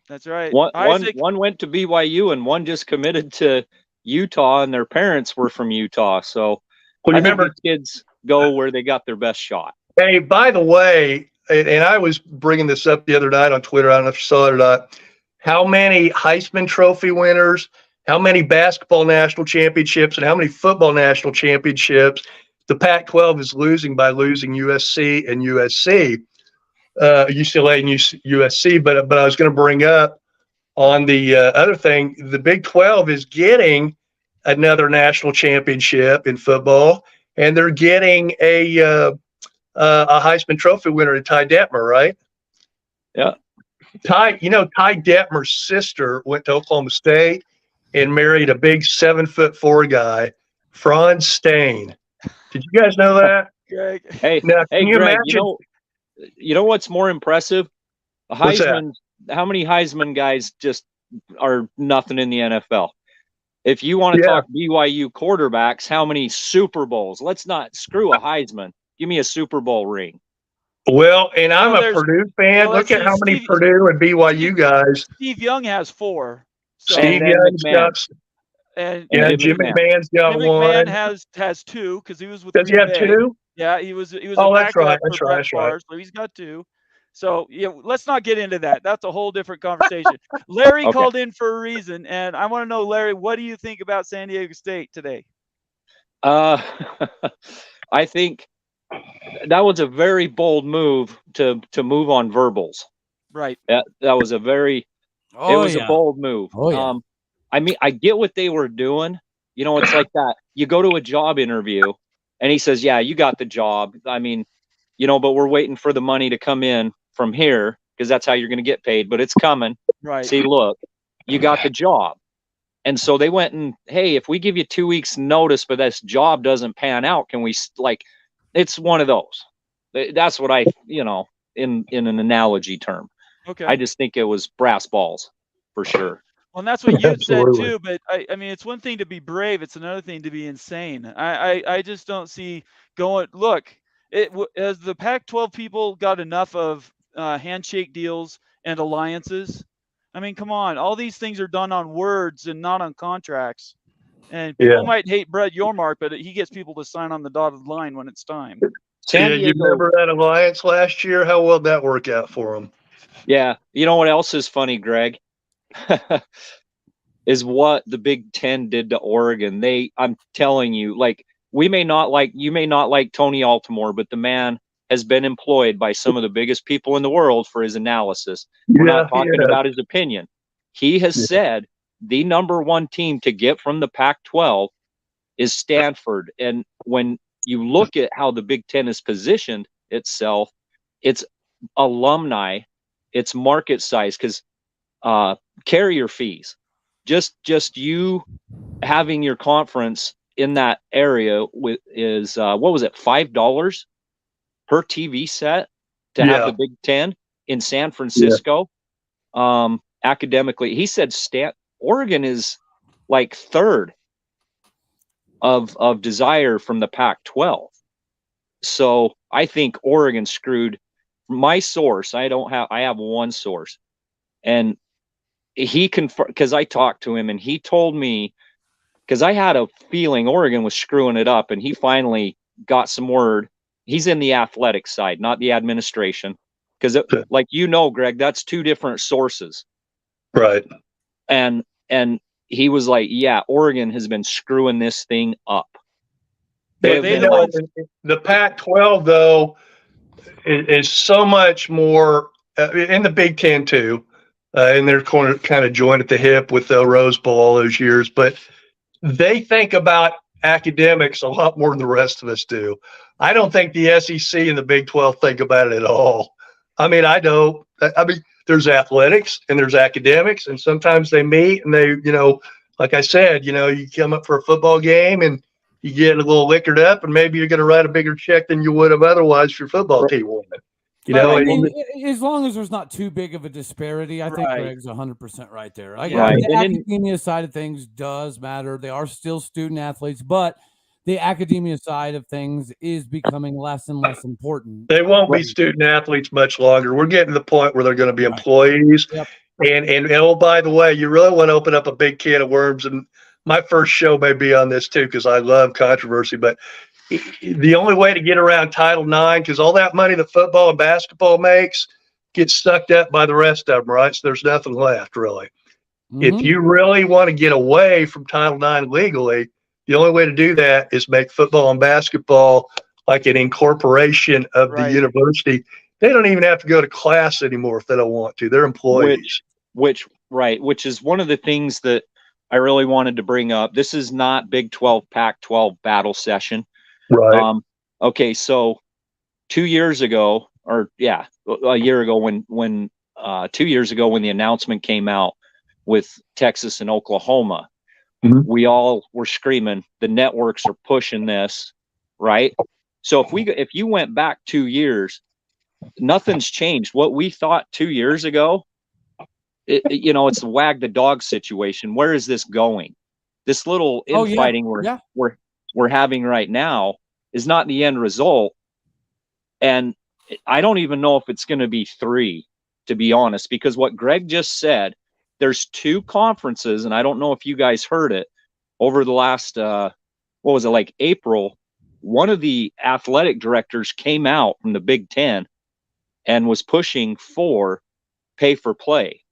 that's right. One went to BYU and one just committed to Utah, and their parents were from Utah. So well, I think the kids go where they got their best shot. Hey, by the way, and I was bringing this up the other night on Twitter. I don't know if you saw it or not. How many Heisman Trophy winners, how many basketball national championships, and how many football national championships the Pac-12 is losing by losing USC and USC, UCLA and USC. But I was going to bring up on the other thing, the Big 12 is getting another national championship in football, and they're getting a Heisman Trophy winner in Ty Detmer, right? Yeah. Ty Detmer's sister went to Oklahoma State and married a big 7'4" guy, Franz Stain. Did you guys know that? Greg. Hey, now, hey, you Greg. imagine? You know what's more impressive? The Heisman. How many Heisman guys just are nothing in the NFL? If you want to talk BYU quarterbacks, how many Super Bowls? Let's not screw a Heisman. Give me a Super Bowl ring. Well, and I'm a Purdue fan. Look at how many Purdue and BYU guys. Steve Young has 4. So. Steve Young's got, and Jim McMahon's got Jim one. McMahon has 2 because he was with. Does he have 2? Yeah, he was. Oh, that's right. That's right. So he's got 2. So yeah, let's not get into that. That's a whole different conversation. Larry called in for a reason, and I want to know, Larry, what do you think about San Diego State today? I think that was a very bold move to move on verbals. Right. That was a very a bold move. Oh, yeah. I mean, I get what they were doing. You know, it's like that. You go to a job interview and he says, yeah, you got the job. I mean, you know, but we're waiting for the money to come in from here because that's how you're going to get paid, but it's coming. Right. See, look, you got the job. And so they went and, hey, if we give you 2 weeks notice, but this job doesn't pan out, can we it's one of those. That's what in an analogy term. Okay. I just think it was brass balls for sure. Well, and that's what you said too. But I mean, it's one thing to be brave; it's another thing to be insane. I just don't see going. Look, as the Pac-12 people got enough of handshake deals and alliances. I mean, come on, all these things are done on words and not on contracts. And people might hate Brett Yormark, but he gets people to sign on the dotted line when it's time. You remember that alliance last year? How well did that work out for them? Yeah. You know what else is funny, Greg? Is what the Big Ten did to Oregon. I'm telling you, you may not like Tony Altimore, but the man has been employed by some of the biggest people in the world for his analysis. We're not talking about his opinion. He has said the number 1 team to get from the Pac-12 is Stanford. And when you look at how the Big Ten has positioned itself, it's alumni, it's market size, because carrier fees, just you having your conference in that area is what was it, $5 per TV set to have the Big Ten in San Francisco. Academically, he said Oregon is like third of desire from the Pac-12. So I think Oregon screwed. My source, I have one source, and he confirmed, because I talked to him and he told me, because I had a feeling Oregon was screwing it up, and he finally got some word. He's in the athletic side, not the administration, because like, Greg, that's two different sources. Right. And he was like, yeah, Oregon has been screwing this thing up. The Pac-12, though, is so much more in the Big Ten too, and they're kind of joined at the hip with the Rose Bowl all those years, but they think about academics a lot more than the rest of us do. I don't think the SEC and the Big 12 think about it at all. I mean, I don't. I mean, there's athletics and there's academics, and sometimes they meet and they, like I said, you come up for a football game and you get a little liquored up, and maybe you're going to write a bigger check than you would have otherwise if your football team won. As long as there's not too big of a disparity, I think Greg's 100% right there. The academia side of things does matter. They are still student athletes, but the academia side of things is becoming less and less important. They won't be student athletes much longer. We're getting to the point where they're going to be employees. Yep. And oh, by the way, you really want to open up a big can of worms, and my first show may be on this too, because I love controversy, but the only way to get around Title IX, because all that money that football and basketball makes gets sucked up by the rest of them, right? So there's nothing left, really. Mm-hmm. If you really want to get away from Title IX legally, the only way to do that is make football and basketball like an incorporation of the university. They don't even have to go to class anymore if they don't want to. They're employees. Which is one of the things that I really wanted to bring up. This is not Big 12, Pac-12 battle session. Right. Okay, so 2 years ago, a year ago, when 2 years ago when the announcement came out with Texas and Oklahoma, we all were screaming, the networks are pushing this, right? So if you went back 2 years, nothing's changed. What we thought 2 years ago, it's the wag the dog situation. Where is this going? This little infighting we're having right now is not the end result. And I don't even know if it's going to be 3, to be honest, because what Greg just said, there's 2 conferences, and I don't know if you guys heard it over the last, April. One of the athletic directors came out from the Big Ten and was pushing for pay for play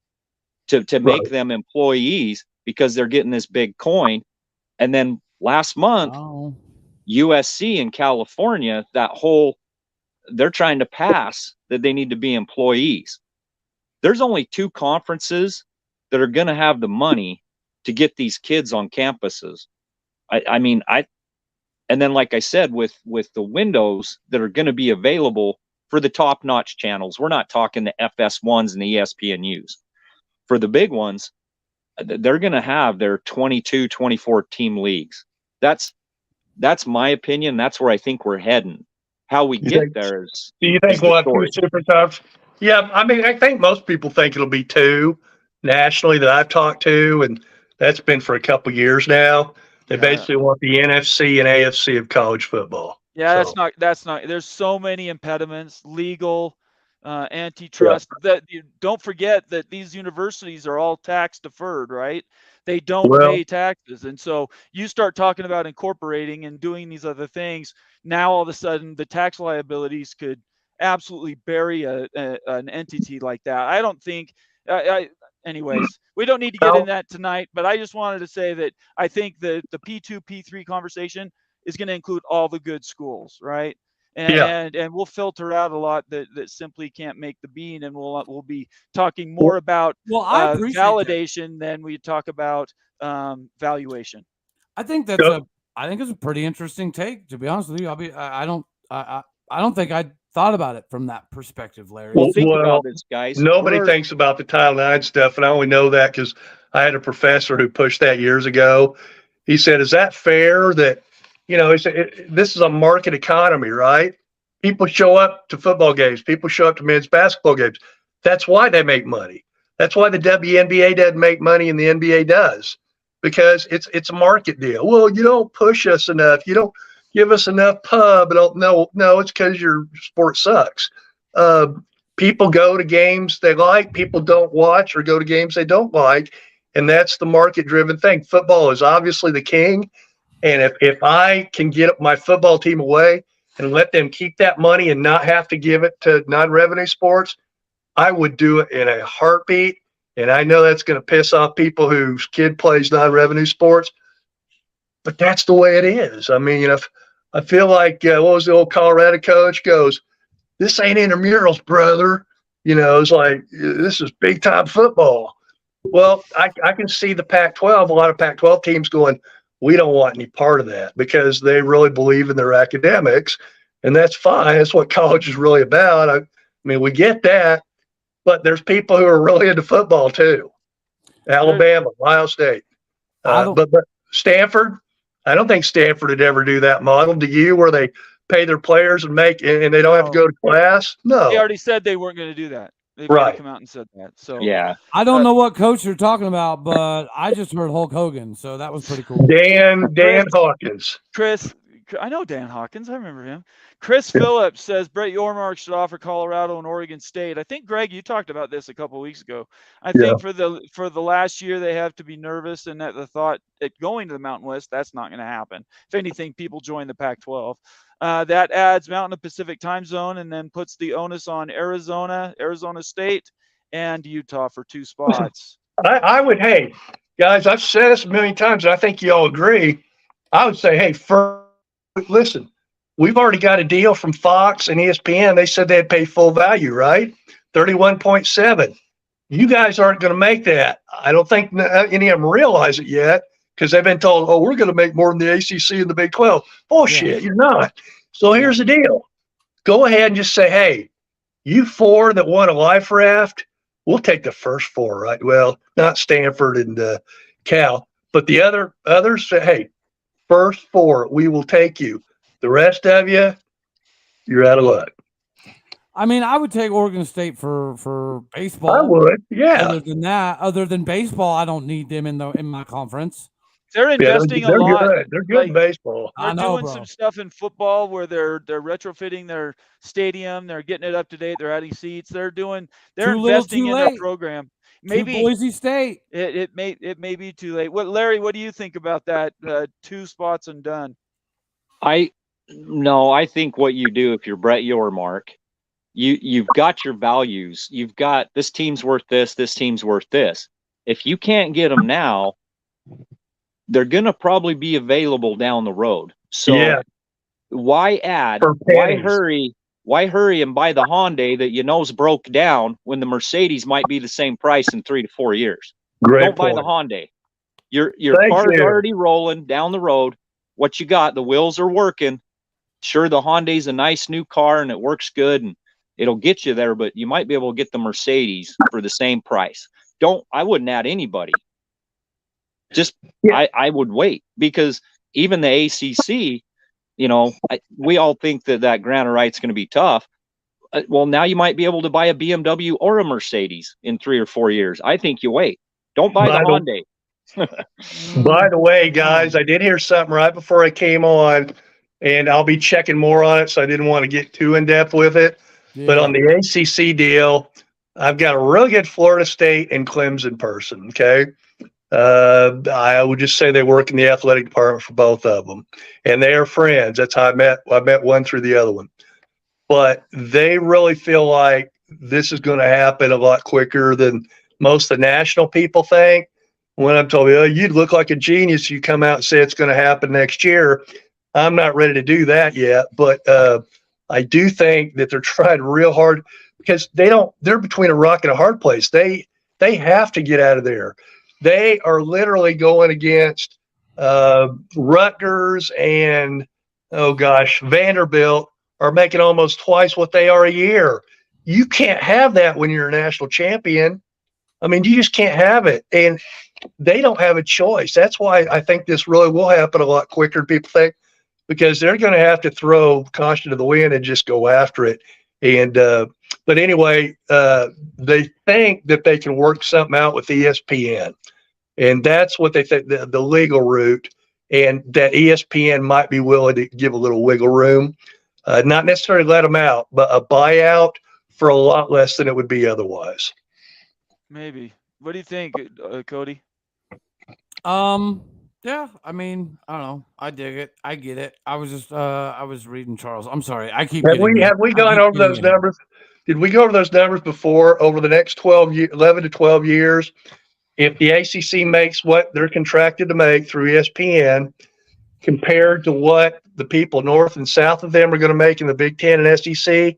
to make them employees, because they're getting this big coin. And then last month, USC in California, they're trying to pass that they need to be employees. There's only 2 conferences that are going to have the money to get these kids on campuses. And then, like I said, with the windows that are going to be available for the top-notch channels, we're not talking the FS1s and the ESPNUs. For the big ones, they're going to have their 22, 24 team leagues. That's my opinion. That's where I think we're heading. How we get there is. Do you think we'll have 2 super tubs? Yeah, I think most people think it'll be 2 nationally that I've talked to, and that's been for a couple of years now. They basically want the NFC and AFC of college football. Yeah, that's not. There's so many impediments, legal, antitrust. That don't forget that these universities are all tax deferred, right? They don't pay taxes, and so you start talking about incorporating and doing these other things. Now all of a sudden, the tax liabilities could absolutely bury an entity like that. I don't think. Anyways, we don't need to get in that tonight, but I just wanted to say that I think the P2, P3 conversation is going to include all the good schools, right? And we'll filter out a lot that simply can't make the bean, and we'll be talking more about validation than we talk about valuation. I think that's I think it's a pretty interesting take, to be honest with you. I don't think I thought about it from that perspective, Larry. Well, think about this, guys. Nobody thinks about the Title IX stuff, and I only know that because I had a professor who pushed that years ago. He said, "Is that fair that, he said, this is a market economy, right? People show up to football games. People show up to men's basketball games. That's why they make money. That's why the WNBA doesn't make money and the NBA does, because it's a market deal. Well, you don't push us enough. You don't give us enough pub. No, it's because your sport sucks. People go to games they like. People don't watch or go to games they don't like. And that's the market-driven thing. Football is obviously the king. And if I can get my football team away and let them keep that money and not have to give it to non-revenue sports, I would do it in a heartbeat. And I know that's going to piss off people whose kid plays non-revenue sports, but that's the way it is. I mean, I feel like, what was the old Colorado coach goes, "This ain't intramurals, brother." It's like, this is big time football. Well, I can see the Pac-12, a lot of Pac-12 teams going, we don't want any part of that, because they really believe in their academics, and that's fine. That's what college is really about. I mean, we get that, but there's people who are really into football too. Alabama, Ohio State, but Stanford, I don't think Stanford would ever do that model. Do you, where they pay their players and they don't have to go to class? No. They already said they weren't going to do that. They've Right. come out and said that. So Yeah. I don't know what coach you're talking about, but I just heard Hulk Hogan, so that was pretty cool. Dan Hawkins. Chris, I know Dan Hawkins. I remember him. Chris Phillips says Brett Yormark should offer Colorado and Oregon State. I think, Greg, you talked about this a couple of weeks ago. I think for the last year they have to be nervous, and that the thought at going to the Mountain West, that's not going to happen. If anything, people join the Pac-12. That adds Mountain and Pacific time zone, and then puts the onus on Arizona State, and Utah for 2 spots. I would, hey, guys, I've said this a million times, and I think you all agree. I would say, hey, listen, we've already got a deal from Fox and ESPN. They said they'd pay full value, right? 31.7. You guys aren't going to make that. I don't think any of them realize it yet, because they've been told, we're going to make more than the ACC and the Big 12. Bullshit, You're not. So here's the deal. Go ahead and just say, hey, you 4 that want a life raft, we'll take the first 4, right? Well, not Stanford and Cal, but the others say, hey, first 4, we will take you. The rest of you, you're out of luck. I mean, I would take Oregon State for baseball. I would, yeah. Other than baseball, I don't need them in my conference. They're investing a lot. Good. They're good in baseball. They're doing some stuff in football where they're retrofitting their stadium. They're getting it up to date. They're adding seats. They're investing in their program. Maybe Boise State. It may be too late. Larry? What do you think about that? 2 spots and done. I think what you do if you're Brett Yormark, you've got your values. You've got this team's worth this team's worth this. If you can't get them now, they're going to probably be available down the road. So why add? Why hurry? Why hurry and buy the Hyundai that you know's broke down when the Mercedes might be the same price in 3 to 4 years? Don't buy the Hyundai. Your car's already rolling down the road. What you got? The wheels are working. Sure, the Hyundai's a nice new car and it works good and it'll get you there, but you might be able to get the Mercedes for the same price. I wouldn't add anybody. I would wait, because even the ACC, we all think that grant of right's going to be tough. Well, now you might be able to buy a BMW or a Mercedes in 3 or 4 years. I think you wait. Don't buy the Hyundai. By the way, guys, I did hear something right before I came on, and I'll be checking more on it, so I didn't want to get too in depth with it. Yeah. But on the ACC deal, I've got a really good Florida State and Clemson person. Okay. I would just say they work in the athletic department for both of them, and they are friends. That's how I met one through the other one, but they really feel like this is going to happen a lot quicker than most of the national people think. When I'm told, you'd look like a genius, you come out and say it's going to happen next year. I'm not ready to do that yet, but I do think that they're trying real hard, because they're between a rock and a hard place. They have to get out of there. They are literally going against Rutgers and, oh gosh, Vanderbilt are making almost twice what they are a year. You can't have that when you're a national champion. I mean, you just can't have it. And they don't have a choice. That's why I think this really will happen a lot quicker than people think, because they're going to have to throw caution to the wind and just go after it. And but anyway, they think that they can work something out with ESPN, and that's what they think, the legal route, and that ESPN might be willing to give a little wiggle room, not necessarily let them out, but a buyout for a lot less than it would be otherwise. Maybe. What do you think, Cody? Yeah, I mean, I don't know. I dig it. I get it. I was just I was reading Charles. I'm sorry. I keep Have we gone over those numbers? Did we go over those numbers before? Over the next 11 to 12 years, if the ACC makes what they're contracted to make through ESPN, compared to what the people north and south of them are going to make in the Big Ten and SEC,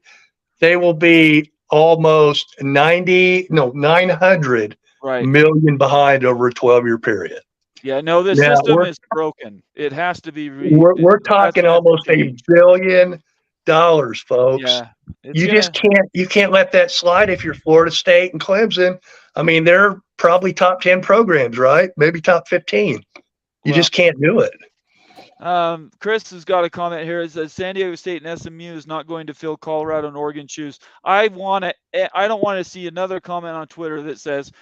they will be almost 900 million behind over a 12-year period. Yeah, no, the system is broken. It has to be. We're talking almost $1 billion, folks. Yeah, just can't let that slide if you're Florida State and Clemson. I mean, they're probably top 10 programs, right? Maybe top 15. You just can't do it. Chris has got a comment here. It says San Diego State and SMU is not going to fill Colorado and Oregon shoes. I don't want to see another comment on Twitter that says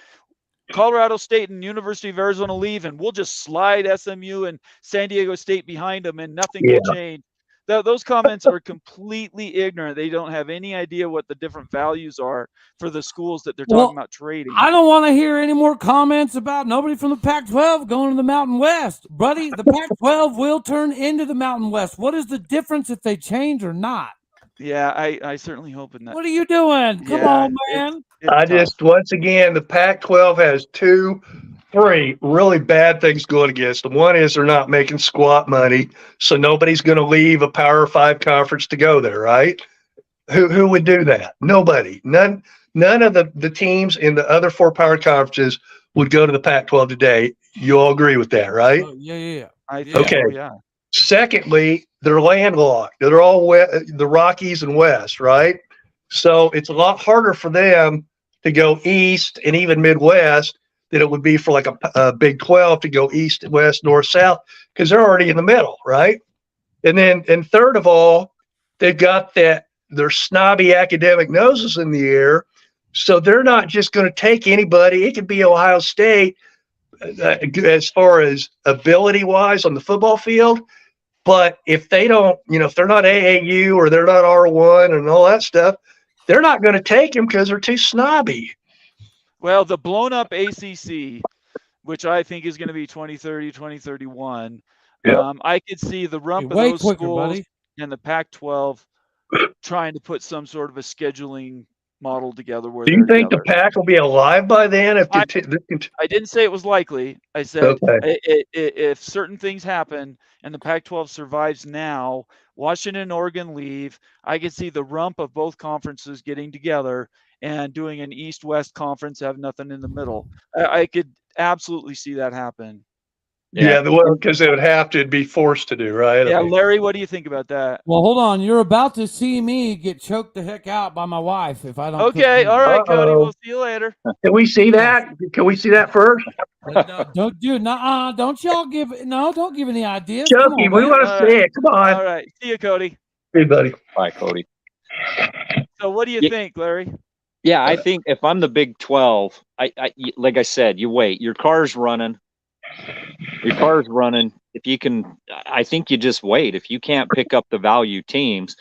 Colorado State and University of Arizona leave, and we'll just slide SMU and San Diego State behind them, and nothing will change. Those comments are completely ignorant. They don't have any idea what the different values are for the schools that they're talking about trading. I don't want to hear any more comments about nobody from the Pac-12 going to the Mountain West. Buddy, the Pac-12 will turn into the Mountain West. What is the difference if they change or not? Yeah, I certainly hope in that. What are you doing? Come on, man. Once again, the Pac-12 has 3 really bad things going against them. One is they're not making squat money, so nobody's going to leave a Power 5 conference to go there, right? Who would do that? Nobody. None of the teams in the other 4 power conferences would go to the Pac-12 today. You all agree with that, right? Yeah. Okay. Yeah. Secondly, they're landlocked. They're all the Rockies and West, right? So it's a lot harder for them to go east and even Midwest than it would be for like a Big 12 to go east, west, north, south, because they're already in the middle, right? And third of all, they've got their snobby academic noses in the air, so they're not just going to take anybody. It could be Ohio State as far as ability-wise on the football field, but if they don't, if they're not AAU or they're not R1 and all that stuff, they're not going to take them because they're too snobby. Well, the blown up ACC, which I think is going to be 2030, 2031, I could see the rump of those schools and the Pac-12 trying to put some sort of a scheduling model together. Where do you think the Pac will be alive by then? I didn't say it was likely. I said if certain things happen and the Pac-12 survives now, Washington and Oregon leave, I could see the rump of both conferences getting together and doing an East-West conference, have nothing in the middle. I could absolutely see that happen. Yeah, because they would have to be forced to do, right? Yeah, Larry, what do you think about that? Well, hold on. You're about to see me get choked the heck out by my wife if I don't. Okay, all right, Cody. We'll see you later. Can we see that? Can we see that first? Don't give any ideas. Chucky, we want to see it. Come on. All right, see you, Cody. Hey, buddy. Bye, Cody. So, what do you think, Larry? Yeah, I think if I'm the Big 12, I like I said, you wait. Your car's running. If you can, I think you just wait. If you can't pick up the value teams,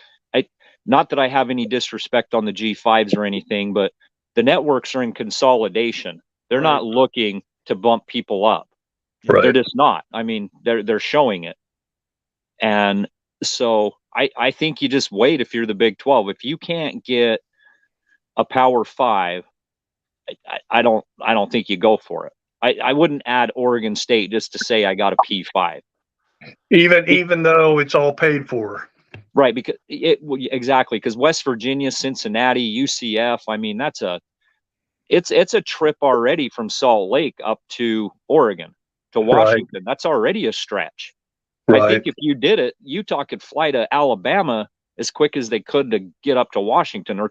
not that I have any disrespect on the G5s or anything, but the networks are in consolidation. They're not looking to bump people up. Right. They're just not. I mean, they're showing it. And so I think you just wait if you're the Big 12. If you can't get a Power 5, I don't think you go for it. I wouldn't add Oregon State just to say I got a P5. Even though it's all paid for. Right, because because West Virginia, Cincinnati, UCF, I mean, it's a trip already from Salt Lake up to Oregon. to Washington. That's already a stretch. Right. I think if you did it, Utah could fly to Alabama as quick as they could to get up to Washington, or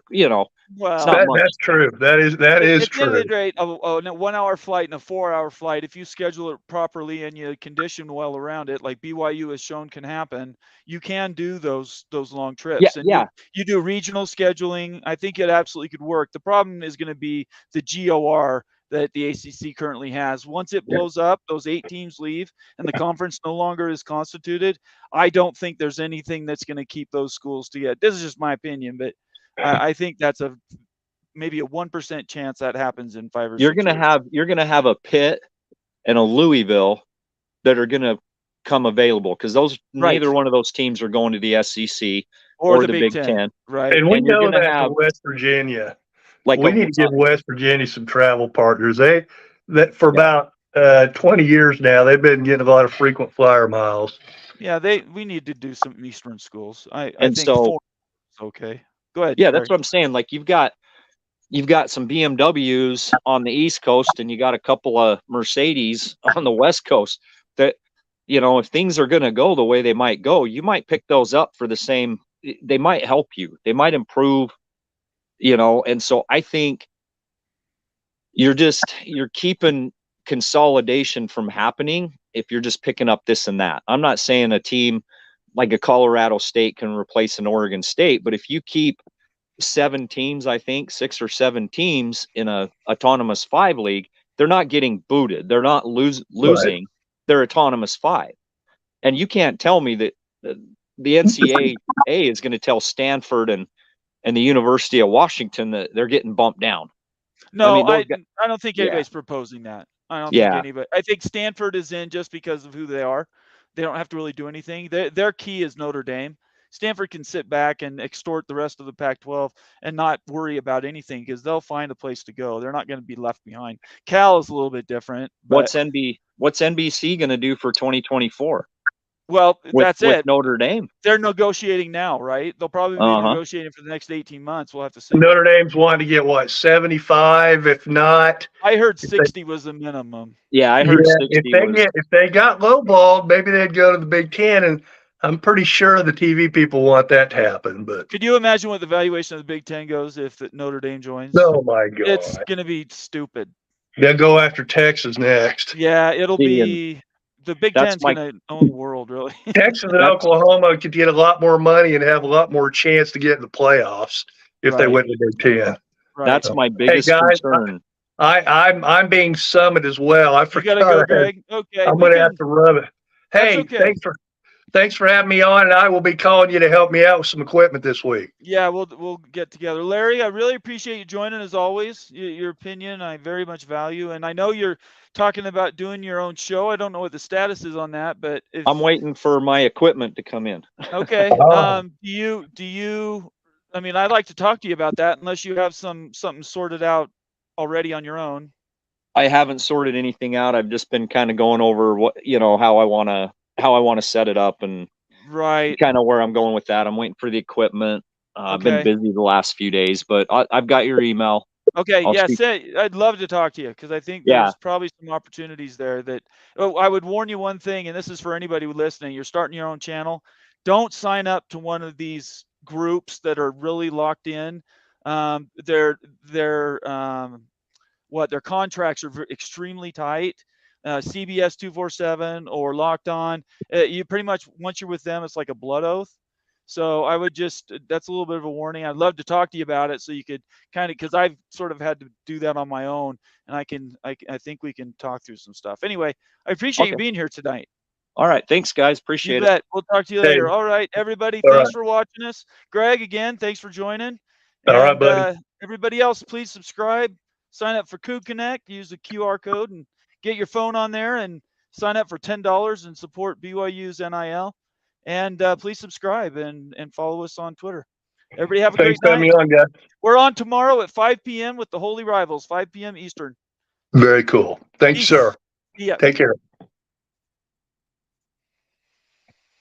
Well, That's true. That is at the end true. of the day, a 1 hour flight and a 4 hour flight, if you schedule it properly and you condition well around it, like BYU has shown can happen, you can do those long trips. You do regional scheduling. I think it absolutely could work. The problem is going to be the GOR that the ACC currently has. Once it blows up, those 8 teams leave and the conference no longer is constituted. I don't think there's anything that's going to keep those schools together. This is just my opinion, but I think that's maybe a 1% chance that happens in 5 or 6 years. You're gonna have a Pitt and a Louisville that are gonna come available, because neither one of those teams are going to the SEC or the Big Ten. Right. And we know that for West Virginia. We need to give West Virginia some travel partners. For about 20 years now, they've been getting a lot of frequent flyer miles. Yeah, we need to do some Eastern schools. I think so 4 is okay. Go ahead. Yeah, that's what I'm saying. Like, you've got some BMWs on the East Coast, and you got a couple of Mercedes on the West Coast that, if things are going to go the way they might go, you might pick those up for the same. They might help you. They might improve, and so I think you're keeping consolidation from happening if you're just picking up this and that. I'm not saying a team like a Colorado State can replace an Oregon State, but if you keep 7 teams, I think 6 or 7 teams in a autonomous 5 league, they're not getting booted. They're not losing. Right. They're autonomous 5. And you can't tell me that the NCAA is going to tell Stanford and the University of Washington that they're getting bumped down. No, I don't think anybody's proposing that. I don't think anybody. I think Stanford is in just because of who they are. They don't have to really do anything. Their key is Notre Dame. Stanford can sit back and extort the rest of the Pac-12 and not worry about anything, because they'll find a place to go. They're not going to be left behind. Cal is a little bit different. What's NBC going to do for 2024? Well, that's it. Notre Dame. They're negotiating now, right? They'll probably be negotiating for the next 18 months. We'll have to see. Notre Dame's wanting to get what, 75, if not. I heard 60 was the minimum. Yeah, I heard 60. If they got lowballed, maybe they'd go to the Big Ten, and I'm pretty sure the TV people want that to happen. But could you imagine what the valuation of the Big Ten goes if Notre Dame joins? Oh my God, it's going to be stupid. They'll go after Texas next. Yeah, it'll be. The Big Ten's going to own the world, really. Texas and Oklahoma could get a lot more money and have a lot more chance to get in the playoffs if they win the Big Ten. Right. That's my biggest concern. I'm being summoned as well. I forgot. You gotta go, Greg. Okay. I'm going to have to rub it. Hey, thanks for having me on, and I will be calling you to help me out with some equipment this week. Yeah, we'll get together. Larry, I really appreciate you joining as always. Your opinion I very much value, and I know you're talking about doing your own show. I don't know what the status is on that, but I'm waiting for my equipment to come in. Okay. Do you? I mean, I'd like to talk to you about that, unless you have something sorted out already on your own. I haven't sorted anything out. I've just been kind of going over what how I want to set it up, and kind of where I'm going with that. I'm waiting for the equipment. I've been busy the last few days, but I've got your email. Okay. I'd love to talk to you, because I think there's probably some opportunities there that I would warn you one thing, and this is for anybody listening. You're starting your own channel. Don't sign up to one of these groups that are really locked in. Their contracts are extremely tight. CBS 247 or Locked On. You pretty much, once you're with them, it's like a blood oath. So I would that's a little bit of a warning. I'd love to talk to you about it, so you could kind of, because I've sort of had to do that on my own, and I think we can talk through some stuff. Anyway, I appreciate you being here tonight. All right. Thanks, guys. Appreciate it. We'll talk to you later. All right, everybody. Thanks for watching us. Greg, again, thanks for joining. All right, buddy. Everybody else, please subscribe. Sign up for Coup Connect. Use the QR code and get your phone on there and sign up for $10 and support BYU's NIL. And please subscribe and follow us on Twitter. Everybody have a great night. We're on tomorrow at 5 p.m. with the Holy Rivals, 5 p.m. Eastern. Very cool. Thanks, sir. Yeah. Take care.